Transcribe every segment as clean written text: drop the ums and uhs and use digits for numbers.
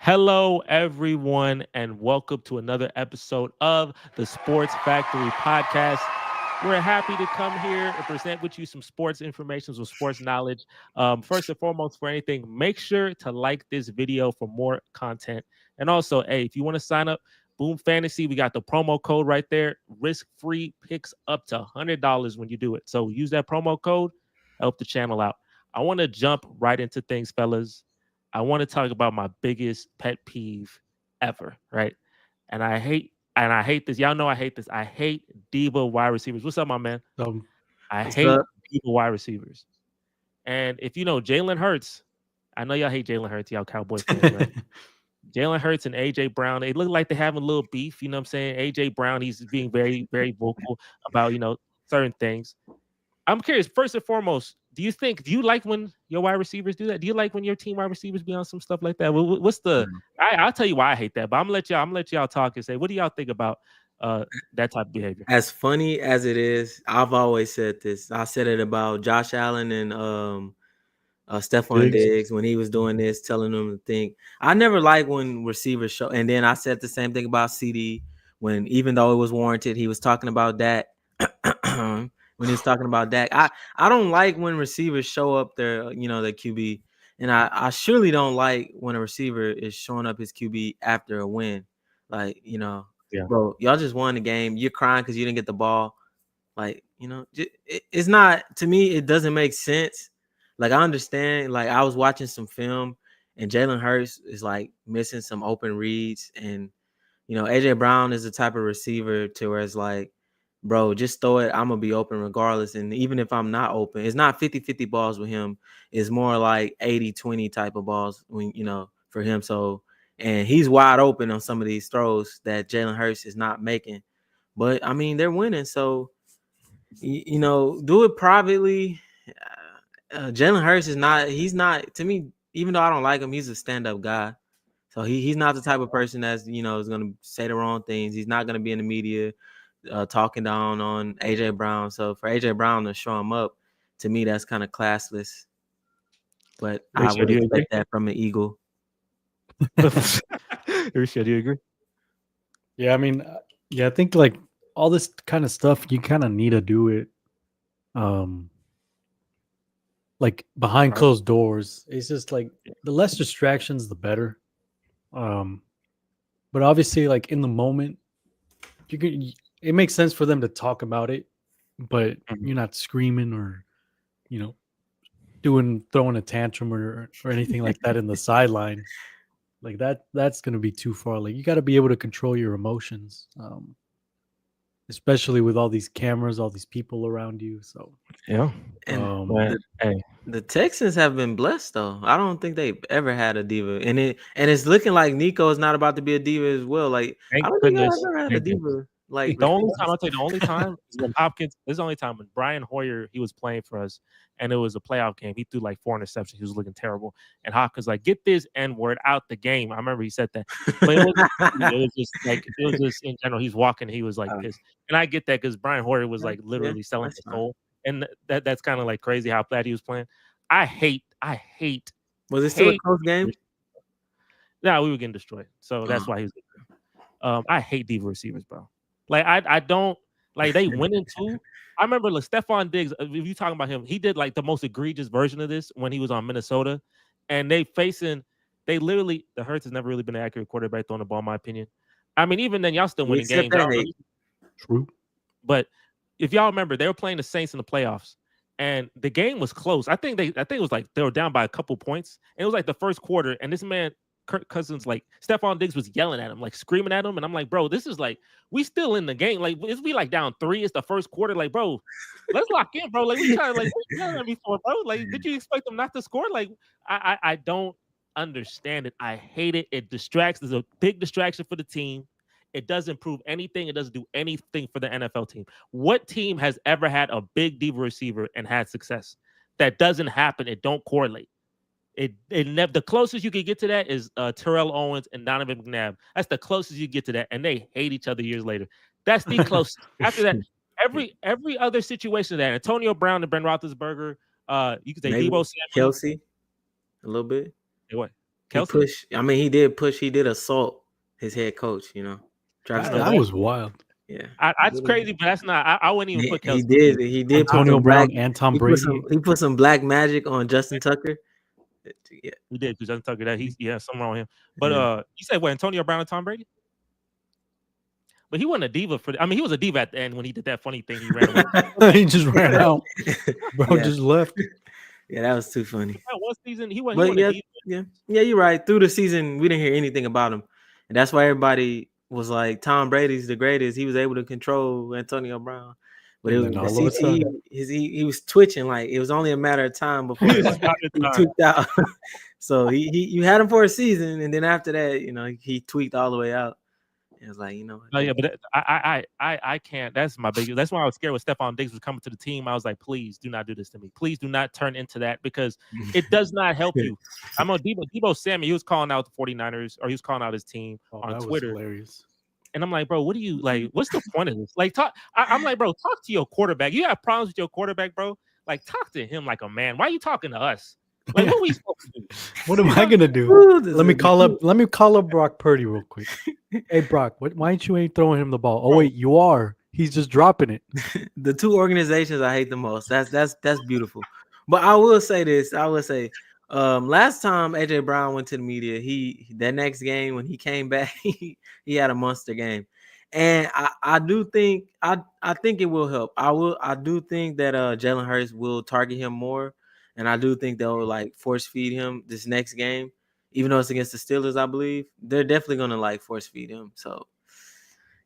Hello, everyone, and welcome to another episode of the Sports Factory Podcast. We're happy to come here and present with you some sports information, some sports knowledge. First and foremost, for anything, make sure to like this video for more content. And also, hey, if you want to sign up, Boom Fantasy, we got the promo code right there. Risk-free picks up to $100 when you do it. So use that promo code, help the channel out. I want to jump right into things, fellas. I want to talk about my biggest pet peeve ever, right? And I hate this. Y'all know I hate this. I hate diva wide receivers. What's up, my man? Um, I What's hate up? diva wide receivers. And if you know Jalen Hurts, I know y'all hate Jalen Hurts, y'all Cowboy fans, right? Jalen Hurts and AJ Brown, they look like they're having a little beef. You know what I'm saying? AJ Brown, he's being very, very vocal about, certain things. I'm curious, first and foremost, do you like when your wide receivers do that? Do you like when your team wide receivers be on some stuff like that? What's the Mm. I'll tell you why I hate that, but I'm gonna let y'all talk and say, what do y'all think about that type of behavior? As funny as it is, I've always said this. I said it about Josh Allen and Stephon Diggs. Diggs when he was doing this, telling them to think. I never like when receivers show. And then I said the same thing about CD when, even though it was warranted, he was talking about that. When he was talking about Dak, I don't like when receivers show up their QB, and I surely don't like when a receiver is showing up his QB after a win. Like, Yeah. bro, y'all just won the game. You're crying because you didn't get the ball. Like, it's not, to me, it doesn't make sense. Like, I understand. Like, I was watching some film, and Jalen Hurts is like missing some open reads, and AJ Brown is the type of receiver to where it's like, bro, just throw it. I'm gonna be open regardless. And even if I'm not open, it's not 50-50 balls with him. It's more like 80-20 type of balls for him. So, and he's wide open on some of these throws that Jalen Hurts is not making. But I mean, they're winning. So, do it privately. Jalen Hurts he's not, to me, even though I don't like him, he's a stand-up guy. So he's not the type of person that's, is going to say the wrong things. He's not going to be in the media talking down on AJ Brown. So for AJ Brown to show him up, to me, that's kind of classless. But I Risha, would do you agree? expect that from an Eagle. Risha, do you agree? Yeah, I mean, I think like all this kind of stuff, you kind of need to do it, um, like behind Right. closed doors. It's just like the less distractions, the better. Um, but obviously, like in the moment, you can. It makes sense for them to talk about it, but Mhm. you're not screaming or, you know, throwing a tantrum or anything like that in the sideline. Like that's gonna be too far. Like you got to be able to control your emotions. Especially with all these cameras, all these people around you. So, Yeah. And But the hey, the Texans have been blessed though. I don't think they've ever had a diva, and it's looking like Nico is not about to be a diva as well. Like, I thank don't think y'all goodness. ever had a Thank goodness. diva like The only time receiver. I'll tell you, the only time is when Hopkins. This is the only time when Brian Hoyer he was playing for us, and it was a playoff game. He threw like 4 interceptions. He was looking terrible, and Hopkins like get this N word out the game. I remember he said that, but it wasn't. It was just like it was just in general. He's walking. He was like Um, pissed, and I get that because Brian Hoyer was yeah, like yeah, literally selling that's his fine. soul, and that's kind of like crazy how bad he was playing. I hate, Was it still a hate. close game? Yeah, we were getting destroyed, so that's Oh. why he was. I hate diva receivers, bro. Like I don't like they went into. I remember like Stephon Diggs. If you talking about him, he did like the most egregious version of this when he was on Minnesota, and they literally the Hurts has never really been an accurate quarterback throwing the ball, in my opinion. I mean, even then, y'all still We winning accept games. I that don't know, hate. true. but if y'all remember, they were playing the Saints in the playoffs, and the game was close. I think it was like they were down by a couple points, and it was like the first quarter, and this man Kirk Cousins, like Stephon Diggs was yelling at him, like screaming at him. And I'm like, bro, this is like, we still in the game. Like, is we like down 3? It's the first quarter. Like, bro, let's lock in, bro. Like, we trying to like, what you yelling at me for, bro? Like, did you expect them not to score? Like, I don't understand it. I hate it. It distracts. There's a big distraction for the team. It doesn't prove anything. It doesn't do anything for the NFL team. What team has ever had a big diva receiver and had success? That doesn't happen. It don't correlate. It never the closest you could get to that is Terrell Owens and Donovan McNabb. That's the closest you get to that, and they hate each other years later. That's the closest. After that, every other situation that Antonio Brown and Ben Roethlisberger, you could say Maybe Debo Samuel. Kelsey a little bit. What? Kelce? He did push. He did assault his head coach. You know, Travis. That was wild. Yeah, That's crazy, but that's not. I wouldn't even put Kelce. He did. Antonio Brown and Tom Brady. He put some black magic on Justin Tucker. Yeah, he did. Justin Tucker. That he's something wrong with him. But you said what? Antonio Brown and Tom Brady. But he wasn't a diva he was a diva at the end when he did that funny thing. He ran away. He just ran out. Bro just left. Yeah, that was too funny. That one season, he went. Yeah, you're right. Through the season, we didn't hear anything about him, and that's why everybody was like, "Tom Brady's the greatest." He was able to control Antonio Brown, but he was twitching like it was only a matter of time before he tweaked out. So you had him for a season, and then after that, he tweaked all the way out. It was like, Oh yeah, but I can't. That's my biggest. That's why I was scared when Stephon Diggs was coming to the team. I was like, please do not do this to me. Please do not turn into that because it does not help you. I'm on Debo Samuel. He was calling out the 49ers, or he was calling out his team on Twitter. Hilarious. And I'm like, bro, what do you like? What's the point of this? Like, I'm like, bro, talk to your quarterback. You have problems with your quarterback, bro. Like, talk to him like a man. Why are you talking to us? Like, what are we supposed to do? What am I gonna do? Let me call up Brock Purdy real quick. Hey Brock, why ain't throwing him the ball? Oh wait, you are. He's just dropping it. The two organizations I hate the most. That's beautiful. But I will say this. Last time AJ Brown went to the media, that next game when he came back, he had a monster game. And I do think I think it will help. I do think that Jalen Hurts will target him more. And I do think they'll like force feed him this next game, even though it's against the Steelers. I believe they're definitely gonna like force feed him. So,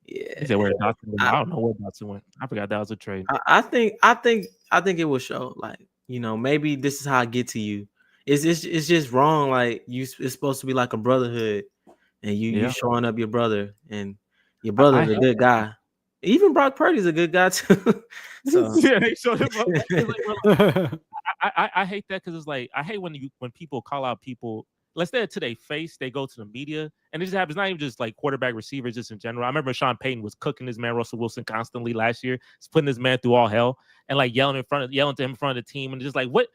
yeah. I don't know where Dotson went. I forgot that was a trade. I think it will show. Like maybe this is how I get to you. It's just wrong. Like it's supposed to be like a brotherhood, and you showing up your brother, and your brother's a good guy. Even Brock Purdy's a good guy too. So. Yeah, they showed him up. I hate that because it's like I hate when people call out people. Let's say to their face, they go to the media, and it just happens. Not even just like quarterback receivers, just in general. I remember Sean Payton was cooking his man Russell Wilson constantly last year. He's putting this man through all hell and like yelling to him in front of the team, and just like what.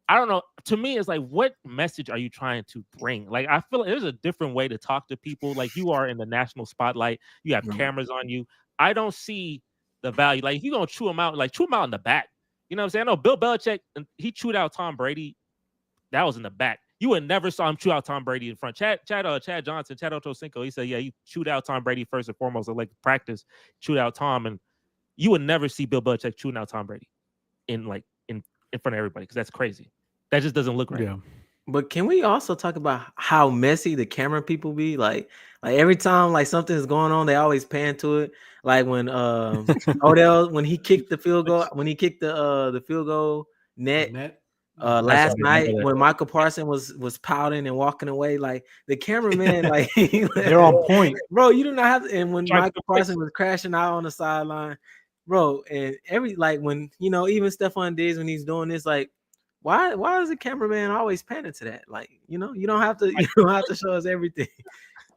I don't know. To me, it's like, what message are you trying to bring? Like, I feel like there's a different way to talk to people. Like, you are in the national spotlight. You have cameras on you. I don't see the value. Like, if you're going to chew him out, like, chew him out in the back. You know what I'm saying? I know Bill Belichick, he chewed out Tom Brady. That was in the back. You would never saw him chew out Tom Brady in front. Chad Johnson, Chad Ochocinco, he said, yeah, he chewed out Tom Brady first and foremost. Like, practice, chewed out Tom. And you would never see Bill Belichick chewing out Tom Brady in front of everybody because that's crazy. That just doesn't look right. Yeah. But can we also talk about how messy the camera people be? Like every time like something is going on, they always pan to it. Like when Odell, when he kicked the field goal, the field goal net last night when Michael Parsons was pouting and walking away, like the cameraman, like they're on point, bro. You do not have to. And when Michael Parsons was crashing out on the sideline, bro, and when even Stephon Diggs when he's doing this, like. Why is the cameraman always panning to that? Like, you don't have to show us everything.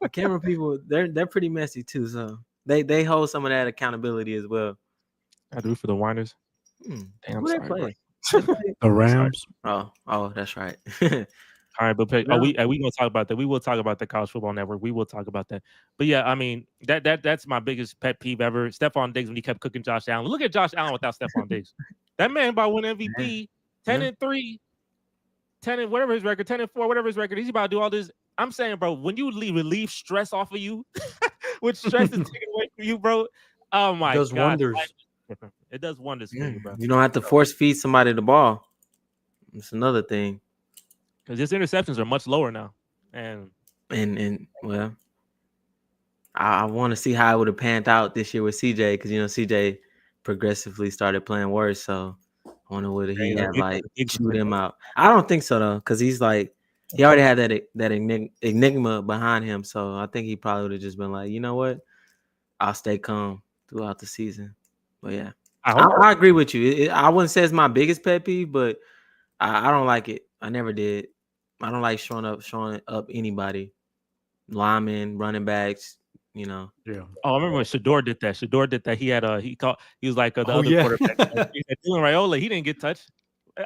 The camera people, they're pretty messy too. So they hold some of that accountability as well. I do for the Whiners. Damn, who they play? The Rams. Oh, that's right. All right, but we gonna talk about that. We will talk about the College Football Network. We will talk about that. But yeah, I mean that's my biggest pet peeve ever. Stephon Diggs when he kept cooking Josh Allen. Look at Josh Allen without Stephon Diggs. That man about win MVP. 10-3, 10 and whatever his record, 10-4, whatever his record. He's about to do all this. I'm saying, bro, when you relieve stress off of you, which stress is taken away from you, bro. Oh my God, it does wonders. It does wonders for you, bro. You don't have to force feed somebody the ball. It's another thing. Because his interceptions are much lower now, and well, I want to see how it would have panned out this year with CJ because CJ progressively started playing worse, so. I wonder would he have chewed him out. I don't think so though, because he's like he already had that enigma behind him. So I think he probably would have just been like, you know what, I'll stay calm throughout the season. But yeah, I agree with you. I wouldn't say it's my biggest pet peeve, but I don't like it. I never did. I don't like showing up anybody, linemen, running backs. Yeah. Oh, I remember when Shador did that. He was like the other quarterback. He said, Dylan Raiola, he didn't get touched.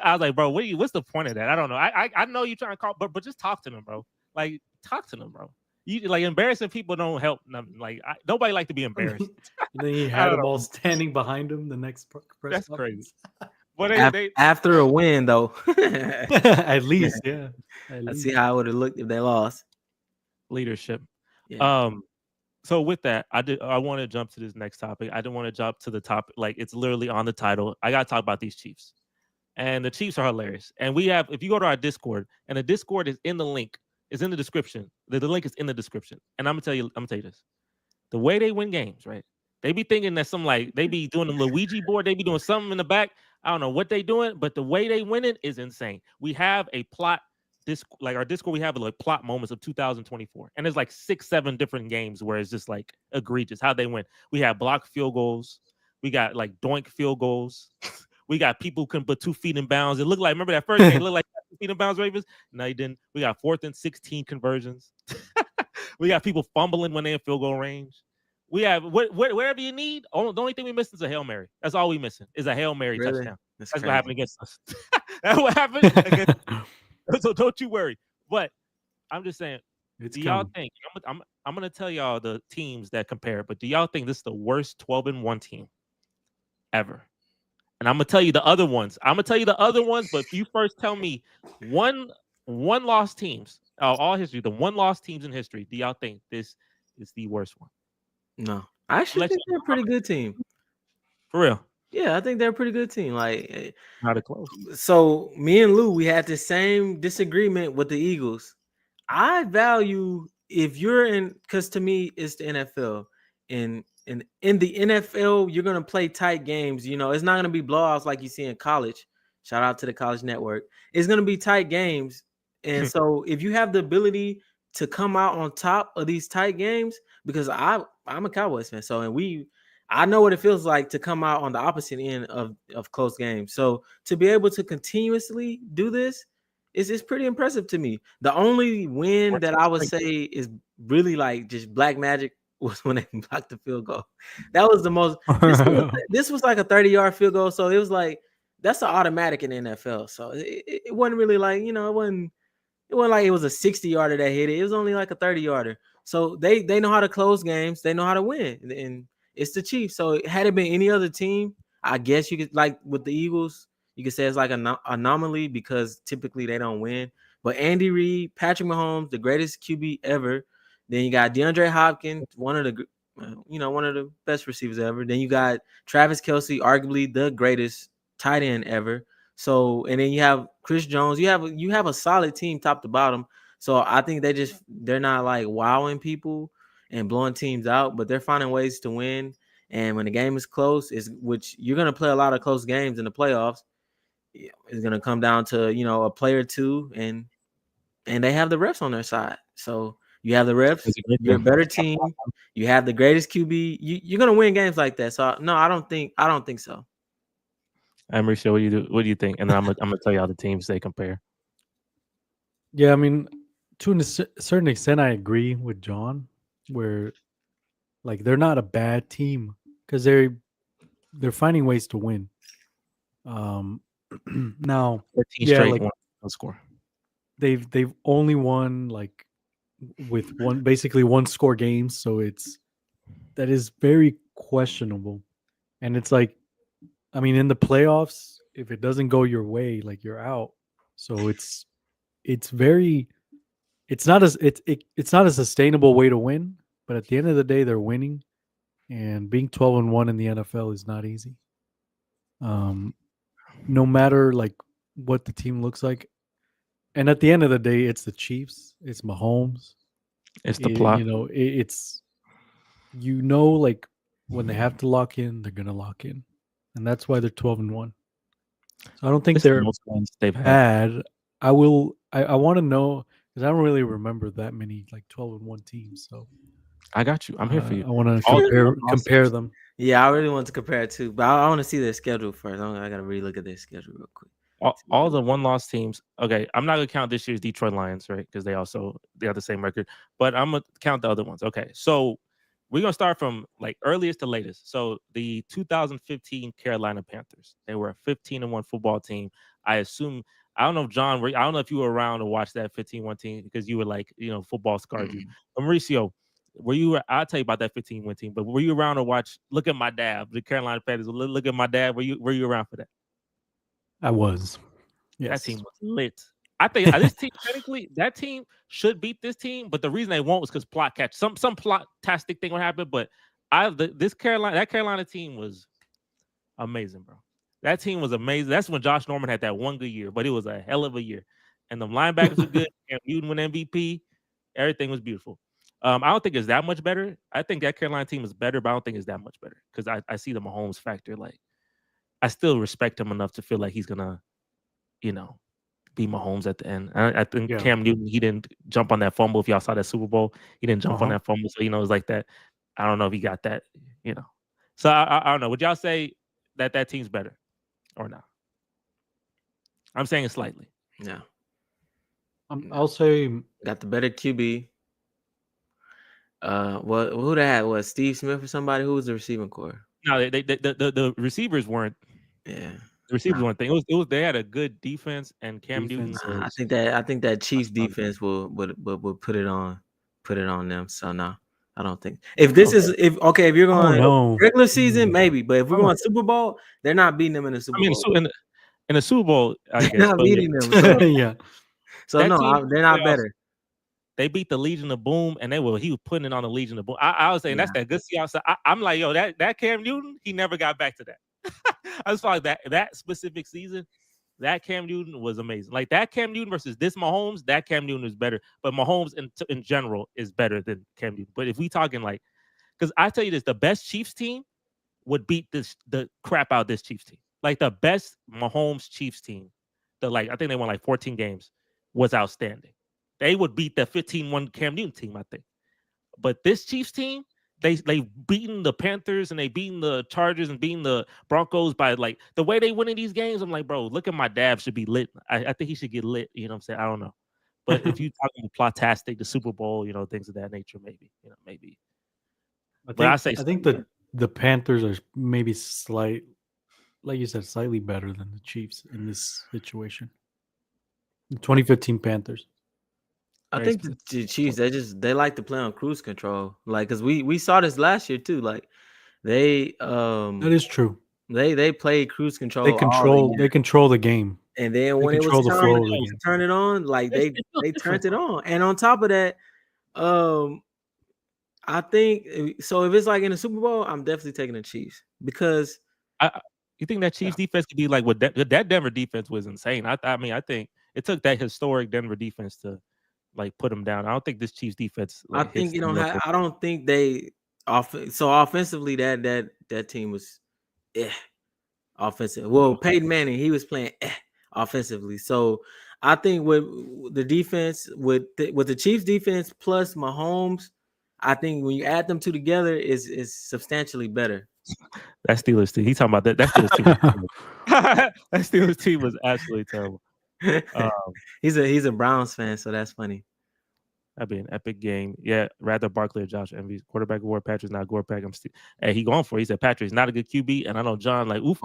I was like, bro, what's the point of that? I don't know. I know you're trying to call, but just talk to him, bro. Like, talk to them, bro. You like embarrassing people don't help. Like, nobody like to be embarrassed. And then he I had don't them know. all standing behind him the next press That's crazy. conference. But they After a win, though, At least, yeah. At let's least. see how it would have looked if they lost. leadership. Yeah. So with that, I want to jump to this next topic. I didn't want to jump to the topic, like it's literally on the title. I gotta talk about these Chiefs. And the Chiefs are hilarious. And we have, if you go to our Discord, and the Discord is in the link, is in the description. The link is in the description. And I'm gonna tell you this. The way they win games, right? They be thinking that they be doing the Luigi board, they be doing something in the back. I don't know what they doing, but the way they win it is insane. We have a plot. Like our Discord, we have like plot moments of 2024, and there's like 6-7 different games where it's just like egregious how they win. We have blocked field goals, we got like doink field goals, we got people who can put 2 feet in bounds. It looked like, remember that first game, it looked like 2 feet in bounds Ravens. No, you didn't. We got 4th and 16 conversions. We got people fumbling when they're in field goal range. We have wherever you need. The only thing we missing is a Hail Mary. That's all we missing is a Hail Mary Really? touchdown. That's crazy. what happened against us. That's what happened against. So don't you worry. But I'm just saying, do y'all think I'm gonna tell y'all the teams that compare, but do y'all think this is the worst 12-1 team ever? And I'm gonna tell you the other ones. But if you first tell me one loss teams, all history, the one loss teams in history, do y'all think this is the worst one? No, I actually think they're a pretty good team. For real? Yeah, I think they're a pretty good team. Like, Not a close. So me and Lou, we had the same disagreement with the Eagles. I value if you're in, because to me it's the NFL. In the NFL, you're gonna play tight games. You know, it's not gonna be blowouts like you see in college. Shout out to the College Network. It's gonna be tight games, and so if you have the ability to come out on top of these tight games, because I'm a Cowboys fan, so I know what it feels like to come out on the opposite end of close games. So to be able to continuously do this is pretty impressive to me. The only win that I would say is really like just black magic was when they blocked the field goal. That was the most. This was like a 30-yard field goal, so it was like that's an automatic in the NFL. So it wasn't really like, you know, it wasn't like it was a 60-yarder that hit it. It was only like a 30-yarder. So they know how to close games. They know how to win, and it's the Chiefs. So had it been any other team, I guess you could, like with the Eagles, you could say it's like an anomaly because typically they don't win. But Andy Reid, Patrick Mahomes, the greatest QB ever. Then you got DeAndre Hopkins, one of the best receivers ever. Then you got Travis Kelce, arguably the greatest tight end ever. So, and then you have Chris Jones. You have a solid team top to bottom. So I think they're not like wowing people and blowing teams out, but they're finding ways to win. And when the game is close, which you're gonna play a lot of close games in the playoffs, it's gonna come down to, you know, a player or two, and they have the refs on their side. So you have the refs, you're a better team, you have the greatest QB, you're gonna win games like that. So no, I don't think so. Mauricio, what do you think? And then I'm gonna tell you how the teams they compare. Yeah, I mean, to a certain extent, I agree with John, where like they're not a bad team because they're finding ways to win. Now, 13 yeah, straight like one score. They've only won like with basically one score games, so that is very questionable. And it's like, I mean, in the playoffs, if it doesn't go your way, like you're out. So it's not a sustainable way to win. But at the end of the day, they're winning, and being 12-1 in the NFL is not easy. No matter like what the team looks like, and at the end of the day, it's the Chiefs, it's Mahomes, it's the plot. You know, it's like when they have to lock in, they're gonna lock in, and that's why they're 12-1. So I don't think they're they've had. bad. I want to know because I don't really remember that many like 12-1 teams. So I got you. I'm here for you. I want to compare them. Yeah, I really want to compare it too, but I want to see their schedule first. I got to really look at their schedule real quick. All the one-loss teams. Okay, I'm not gonna count this year's Detroit Lions, right? Because they have the same record. But I'm gonna count the other ones. Okay, so we're gonna start from like earliest to latest. So the 2015 Carolina Panthers, they were a 15-1 football team. I assume I don't know if John, I don't know if you were around to watch that 15-1 team because you were like, football scarred you. But Mauricio, I'll tell you about that 15-1 team, but were you around to watch? Look at my dad, the Carolina Panthers. Look at my dad. Were you around for that? I was. That Yes. team was lit. I think this team, technically, that team should beat this team, but the reason they won't was because plot catch. Some plot-tastic thing would happen, but that Carolina team was amazing, bro. That team was amazing. That's when Josh Norman had that one good year, but it was a hell of a year. And the linebackers were good. Cam Newton won MVP. Everything was beautiful. I don't think it's that much better. I think that Carolina team is better, but I don't think it's that much better because I see the Mahomes factor. Like, I still respect him enough to feel like he's gonna, be Mahomes at the end. I think Cam Newton, he didn't jump on that fumble. If y'all saw that Super Bowl, he didn't jump on that fumble. So, it's like that. I don't know if he got that, So I don't know. Would y'all say that team's better or not? I'm saying it slightly. Yeah. I'll say got the better QB. Who they had? Was Steve Smith or somebody? Who was the receiving core? No, the receivers weren't. Yeah. The receivers weren't thing. It was they had a good defense and Cam Newton. I think that Chiefs defense would put it on them. So no, I don't think if you're going regular season, maybe, but if we're going Super Bowl, they're not beating them in the Super Bowl. In the Super Bowl, I guess. They're not beating them. So, yeah. So no, they're not better. They beat the Legion of Boom, and he was putting it on the Legion of Boom. I was saying that's that good Seahawks. I'm like, yo, that Cam Newton, he never got back to that. I just thought that specific season, that Cam Newton was amazing. Like that Cam Newton versus this Mahomes, that Cam Newton is better. But Mahomes in general is better than Cam Newton. But if we talking like, because I tell you this, the best Chiefs team would beat the crap out of this Chiefs team. Like the best Mahomes Chiefs team, I think they won like 14 games, was outstanding. They would beat the 15-1 Cam Newton team, I think. But this Chiefs team, they beaten the Panthers and they beaten the Chargers and beaten the Broncos by like the way they win in these games. I'm like, bro, look at my dad should be lit. I think he should get lit. You know what I'm saying? I don't know. But if you talking plotastic, the Super Bowl, things of that nature, maybe. Maybe. I think the Panthers are maybe like you said, slightly better than the Chiefs in this situation. The 2015 Panthers. I think the Chiefs, they like to play on cruise control. Like, cause we saw this last year too. Like they that is true. They play cruise control. They control the game. And then when it was time to turn it on, like they turned it on. And on top of that, I think so. If it's like in the Super Bowl, I'm definitely taking the Chiefs because you think that Chiefs defense could be like what that Denver defense was insane. I mean, I think it took that historic Denver defense to like put them down. I don't think this Chiefs defense. Like, I think I don't think they offensively that team was offensive. Well, Peyton Manning, he was playing offensively. So I think with the defense with the Chiefs defense plus Mahomes, I think when you add them two together is substantially better. That Steelers team. He's talking about that. That Steelers team. That Steelers team was absolutely terrible. He's a Browns fan, so that's funny. That'd be an epic game. Yeah, rather Barkley or Josh Envy. Quarterback award, Patrick's not Gore-Pack. Hey, he going for it. He said Patrick's not a good QB, and I know John like oof.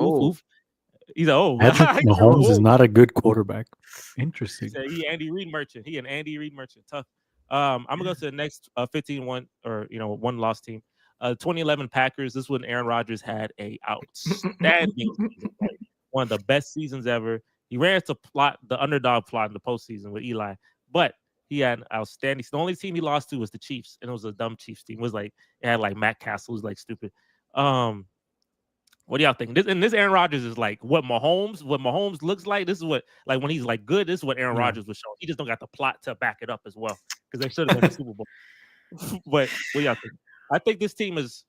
He's like, Patrick Mahomes is not a good quarterback. Interesting. He Andy Reid merchant. He an Andy Reid merchant. Tough. I'm gonna go to the next 15-1 or one loss team. 2011 Packers. This is when Aaron Rodgers had a outstanding season, one of the best seasons ever. He ran to the underdog plot in the postseason with Eli, but he had an outstanding. The only team he lost to was the Chiefs, and it was a dumb Chiefs team. It was like it had like Matt Castle, was like stupid. What do y'all think? This Aaron Rodgers is like what Mahomes looks like. This is what like when he's like good. This is what Aaron Rodgers was showing. He just don't got the plot to back it up as well because they should have won the Super Bowl. But what do y'all think? I think this team is,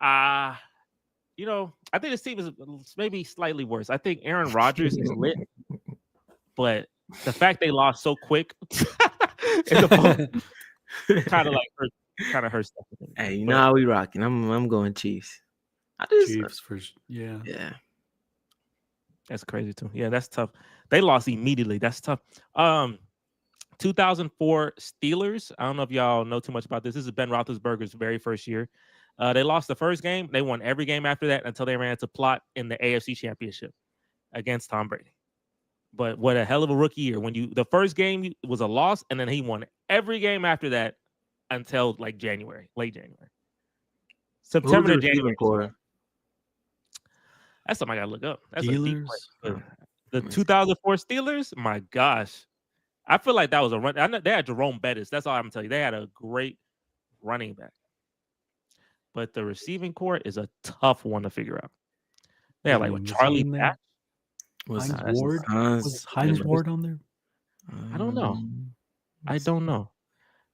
I think this team is maybe slightly worse. I think Aaron Rodgers is lit, but the fact they lost so quick kind of hurts. Hey, you know how we rocking? I'm going Chiefs. Chiefs first, yeah. That's crazy too. Yeah, that's tough. They lost immediately. That's tough. 2004 Steelers. I don't know if y'all know too much about this. This is Ben Roethlisberger's very first year. They lost the first game. They won every game after that until they ran into plot in the AFC Championship against Tom Brady. But what a hell of a rookie year. When the first game was a loss, and then he won every game after that until like January, late January. September to January. That's something I gotta look up. That's a deep Steelers. The 2004 Steelers, my gosh. I feel like that was a run. I know they had Jerome Bettis. That's all I'm telling you. They had a great running back. But the receiving core is a tough one to figure out. They had like with Charlie Batch. Hines Ward? Was Hines Ward on there? I don't know. I don't know.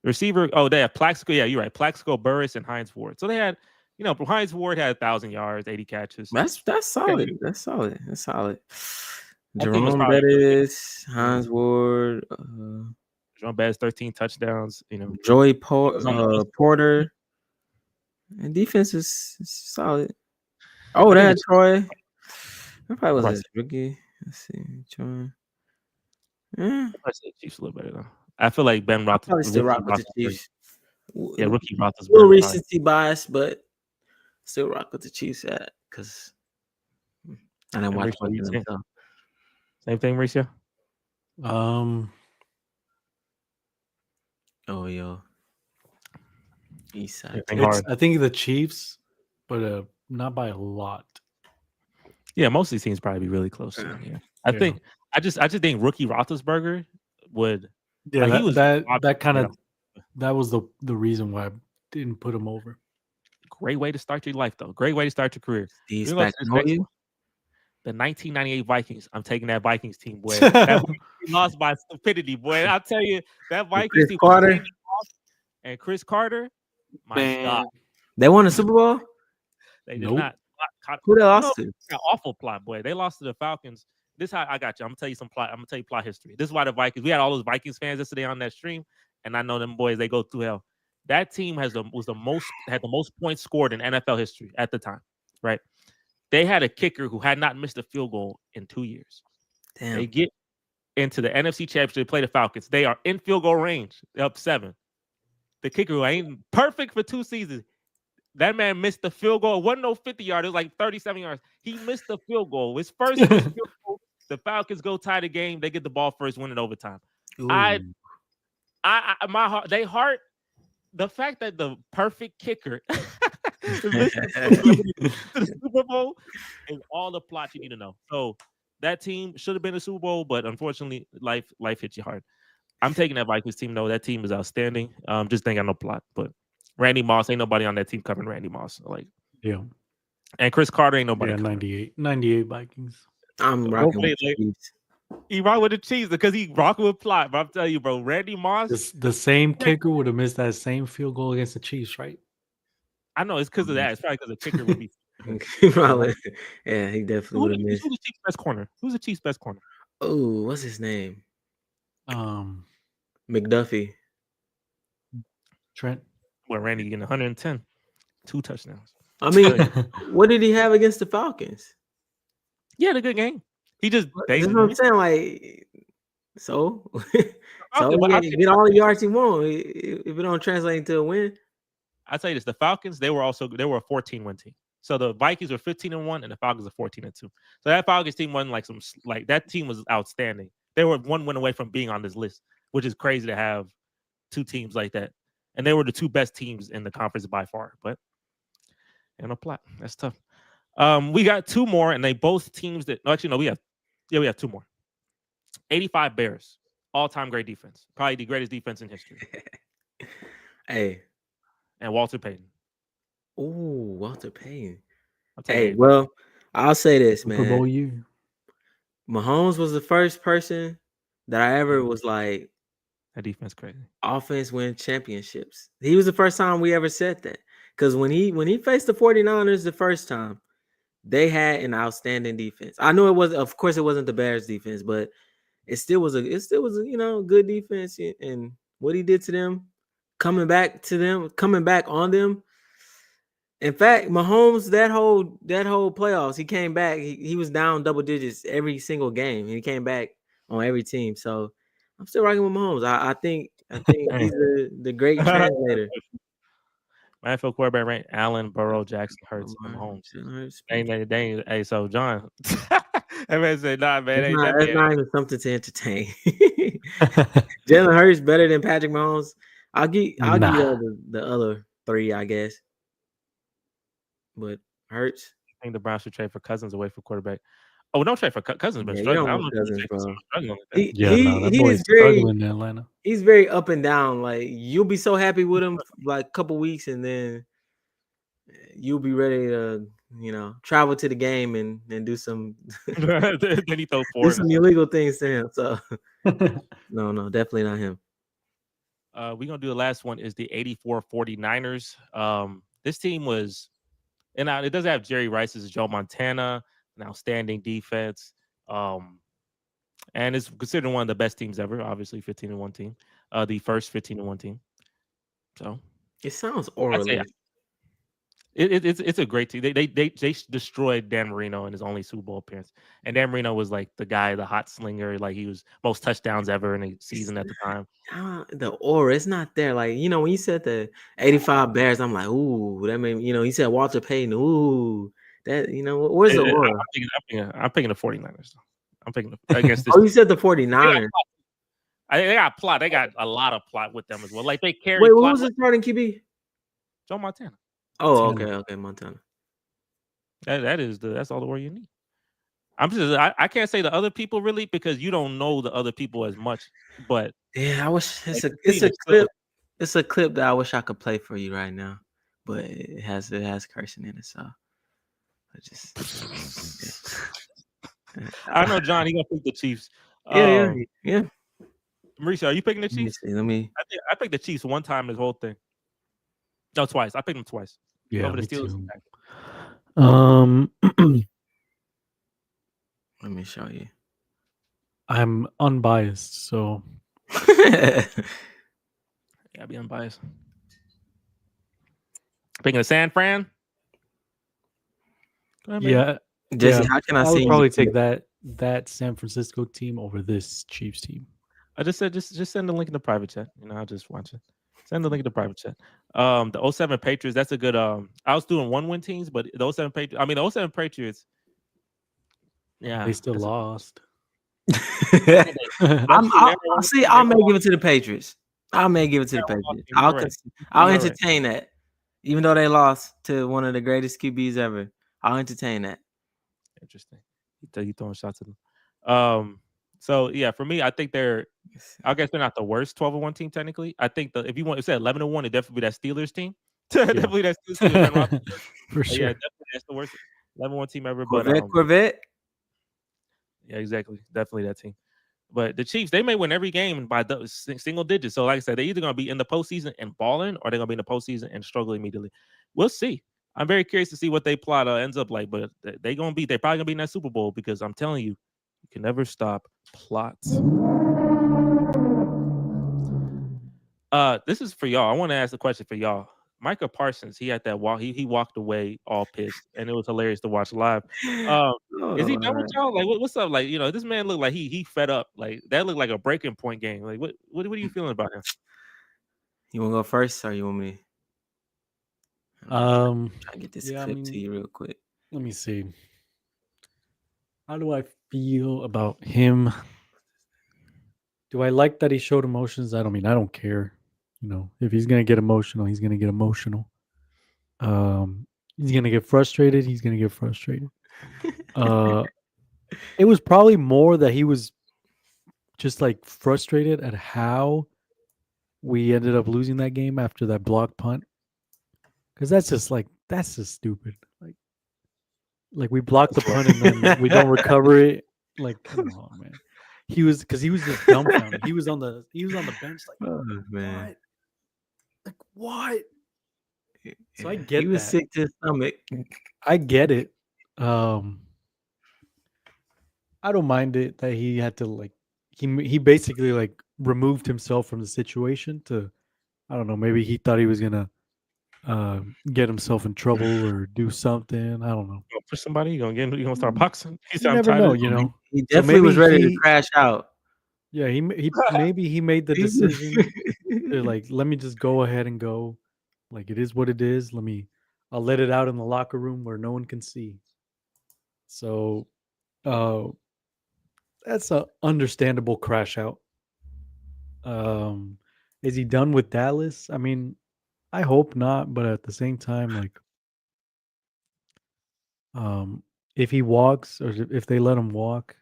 Receiver. Oh, they have Plaxico. Yeah, you're right. Plaxico, Burris, and Hines Ward. So they had, Hines Ward had 1,000 yards, 80 catches. That's solid. Okay. That's solid. Jerome Bettis, Hines Ward, Jerome Bettis, 13 touchdowns. Joey Porter. And defense is solid. Oh, that had Troy. That probably was his rookie. Let's see, Troy. Yeah, I say Chiefs a little better though. I feel like Ben Roethlisberger. Probably still rock with the Chiefs. Yeah, rookie Roethlisberger. Little recency bias, but still rock with the Chiefs because I didn't watch much of them. Same thing, Mauricio. Oh, yo. East side. I think the Chiefs, but not by a lot. Yeah, most of these teams probably be really close. Yeah. I just think rookie Roethlisberger would. Yeah, that was the reason why I didn't put him over. Great way to start your life, though. Great way to start your career. The 1998 Vikings. I'm taking that Vikings team, boy. That lost by stupidity, boy. I'll tell you, that Vikings team. Carter and Chris Carter. My God. They won the Super Bowl? They did not. Who they lost to? Awful plot, boy. They lost to the Falcons. This is how I got you. I'm gonna tell you some plot. I'm gonna tell you plot history. This is why the Vikings. We had all those Vikings fans yesterday on that stream, and I know them boys. They go through hell. That team had the most points scored in NFL history at the time. Right? They had a kicker who had not missed a field goal in 2 years. Damn. They get into the NFC Championship. They play the Falcons. They are in field goal range. They're up 7. The kicker who ain't perfect for 2 seasons. That man missed the field goal. It wasn't no 50 yards. It was like 37 yards. He missed the field goal. His first field goal. The Falcons go tie the game. They get the ball first, win in overtime. My heart. The fact that the perfect kicker the Super Bowl is all the plot you need to know. So that team should have been a Super Bowl, but unfortunately, life hit you hard. I'm taking that Vikings team. No, that team is outstanding. Just ain't got no plot. But Randy Moss, ain't nobody on that team covering Randy Moss. Yeah. And Chris Carter ain't nobody. Yeah, 98 Vikings. I'm rocking with the Chiefs. He rock with the Chiefs because he rocking with plot. But I'm telling you, bro, Randy Moss. The same kicker would have missed that same field goal against the Chiefs, right? I know it's because of that. It's probably because the kicker would be. Yeah, he definitely would have missed. Who's the Chiefs' best corner? Who's the Chiefs' best corner? Oh, what's his name? McDuffie. Trent. Well, Randy getting 110, 2 touchdowns. I mean, what did he have against the Falcons? He had a good game. He just basically. That's what I'm saying. Like, so get all the yards he won. If it don't translate into a win, I'll tell you this: the Falcons, they were a 14-win team. So the Vikings were 15-1, and the Falcons are 14-2. So that Falcons team wasn't like that team was outstanding. They were 1 win away from being on this list, which is crazy to have 2 teams like that. And they were the 2 best teams in the conference by far. But no plot. That's tough. We got 2 more, and they both teams that we have 2 more. 85 Bears, all-time great defense, probably the greatest defense in history. Hey, and Walter Payton. Oh, Walter Payton. Hey, well, I'll say this, man. Super Bowl year. Mahomes was the first person that I ever was like, that defense crazy. Offense win championships. He was the first time we ever said that. Because when he faced the 49ers the first time, they had an outstanding defense. I know it was, of course, it wasn't the Bears defense, but it still was a good defense. And what he did to them, coming back on them. In fact, Mahomes, that whole playoffs, he came back. He was down double digits every single game. And he came back on every team. So I'm still rocking with Mahomes. I think he's the great translator. My NFL quarterback ranked Allen, Burrow, Jackson, Hurts, and Mahomes. Hey, so John, That man said, "Nah, man, ain't that That's man." not even something to entertain. Jalen Hurts better than Patrick Mahomes. I'll give you Nah. the other three, I guess. But Hurts, I think the Browns should trade for Cousins away for quarterback. Oh, don't trade for Cousins. Been yeah, you struggling. don't I don't want know if you Cousins, trade for bro. someone struggling like that. He Yeah, no, that he boy's is very struggling in Atlanta. he's very up and down. Like you'll be so happy with him like a couple weeks, and then you'll be ready to travel to the game and do some Then he throw do four. some illegal things to him. So no, definitely not him. We're gonna do the last one is the 84 49ers. This team was, and now it doesn't have Jerry Rice as Joe Montana, an outstanding defense. And it's considered one of the best teams ever, obviously 15-1 team. The first 15-1 team. So It sounds I'd say orally. it's a great team. They destroyed Dan Marino in his only Super Bowl appearance. And Dan Marino was like the guy, the hot slinger, like he was most touchdowns ever in a season at the time. The aura, it's not there. Like, when you said the 85 Bears, I'm like, ooh, that made me, he said Walter Payton, ooh, that, where's the aura? I'm picking the 49ers. I'm picking against this. Oh, you said the 49ers. They got plot. They got a lot of plot with them as well. Like they carry. Wait, what plot was the starting QB? Joe Montana. Oh, Montana. okay, Montana. That's all the word you need. I can't say the other people really because you don't know the other people as much. But yeah, I wish it's a clip. It's a clip that I wish I could play for you right now, but it has cursing in it, so I just. I know John. He gonna pick the Chiefs. Yeah. Mauricio, are you picking the Chiefs? Let me. I picked the Chiefs one time this whole thing. No, twice. I picked them twice. Yeah, over the me Steelers. Too. Let me show you. I'm unbiased, so Yeah, I'll be unbiased. Picking the San Fran. Ahead, yeah. Jesse, how can I I see would you? probably take that San Francisco team over this Chiefs team. I just said just send the link in the private chat. I'll just watch it. Send the link in the private chat. The 07 Patriots, that's a good I was doing 1-win teams, but the 07 Patriots, the 07 Patriots, yeah. They still lost. I'll may give it to the Patriots. I may give it to the Patriots. I'll entertain that. Even though they lost to one of the greatest QBs ever, I'll entertain that. Interesting. You throwing shots at them. So yeah, for me, I think I guess they're not the worst 12-1 team technically. I think if you want to say 11-1, it'd definitely be that Steelers team. Definitely that Steelers team. For sure. Yeah, definitely that's the worst 11-1 team ever. Corvette. Yeah, exactly. Definitely that team. But the Chiefs, they may win every game by single digits. So like I said, they're either going to be in the postseason and balling, or they're going to be in the postseason and struggle immediately. We'll see. I'm very curious to see what they plot ends up like. But they're probably going to be in that Super Bowl because I'm telling you, you can never stop plots. This is for y'all. I want to ask a question for y'all. Micah Parsons, he had that walk. He walked away all pissed, and it was hilarious to watch live. Is he done with y'all? Like, what's up? Like, this man looked like he fed up. Like that looked like a breaking point game. Like, what are you feeling about him? You want to go first, or you want me? Try to get this clip to you real quick. Let me see. How do I feel about him? Do I like that he showed emotions? I don't care. If he's gonna get emotional, he's gonna get emotional. He's gonna get frustrated. He's gonna get frustrated. It was probably more that he was just like frustrated at how we ended up losing that game after that block punt. Because that's just stupid. Like we blocked the punt and then we don't recover it. Like, come on, man. He was just dumbfounded. He was on the bench like, oh, man. What? Like what? So I get he was sick to his stomach. I get it. I don't mind it that he had to he basically like removed himself from the situation to, I don't know, maybe he thought he was gonna get himself in trouble or do something. I don't know. For somebody, you gonna start boxing? You never know, He definitely was ready to crash out. Yeah, he maybe he made the decision to like, let me just go ahead and go. Like, it is what it is. I'll let it out in the locker room where no one can see. So That's a understandable crash out. Is he done with Dallas? I mean, I hope not, but at the same time, like, if he walks or if they let him walk,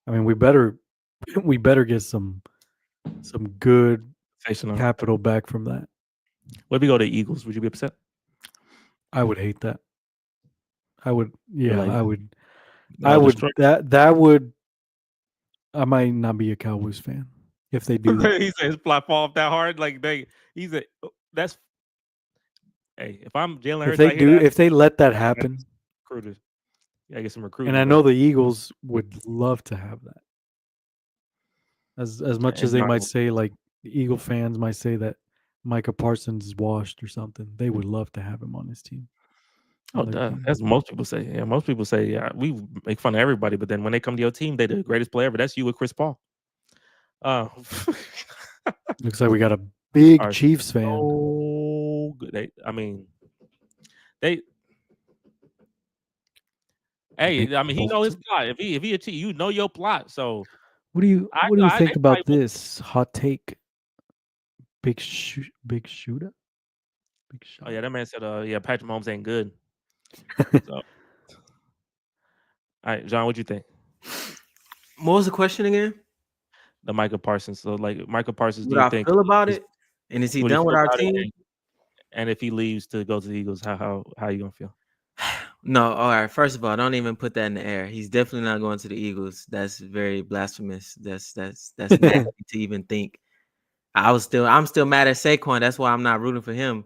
I mean, we better we better get some good Sensational. capital back from that. What if we go to the Eagles? Would you be upset? I would hate that. I would, yeah, like- I would, That'll destroy- that would. I might not be a Cowboys fan if they do that. he says fly fall off that hard. Like he's a that's. Hey, if I'm Jalen If Hurts, they I hear do, that. if they let that happen, Recruiters, yeah, get some recruiters. and I know the Eagles would love to have that. As much as they might say, like the Eagle fans might say that Micah Parsons is washed or something, they would love to have him on his team. Oh, that's most people say. Yeah, most people say, yeah, we make fun of everybody, but then when they come to your team, they're the greatest player ever. That's you with Chris Paul. Looks like we got a big Are Chiefs fan. Oh, good. They. Hey, I mean, he know his plot. If he a Chief, you know your plot. So, what do you think about this hot take? Big shooter. Big shot. Oh yeah, that man said, yeah, Patrick Mahomes ain't good. So, all right, John, what you think? What was the question again? The Micah Parsons. So, like, Micah Parsons, What I feel about it, and is he done with our team? And if he leaves to go to the Eagles, how you gonna feel? No, all right. First of all, don't even put that in the air. He's definitely not going to the Eagles. That's very blasphemous. That's nasty to even think. I'm still mad at Saquon. That's why I'm not rooting for him.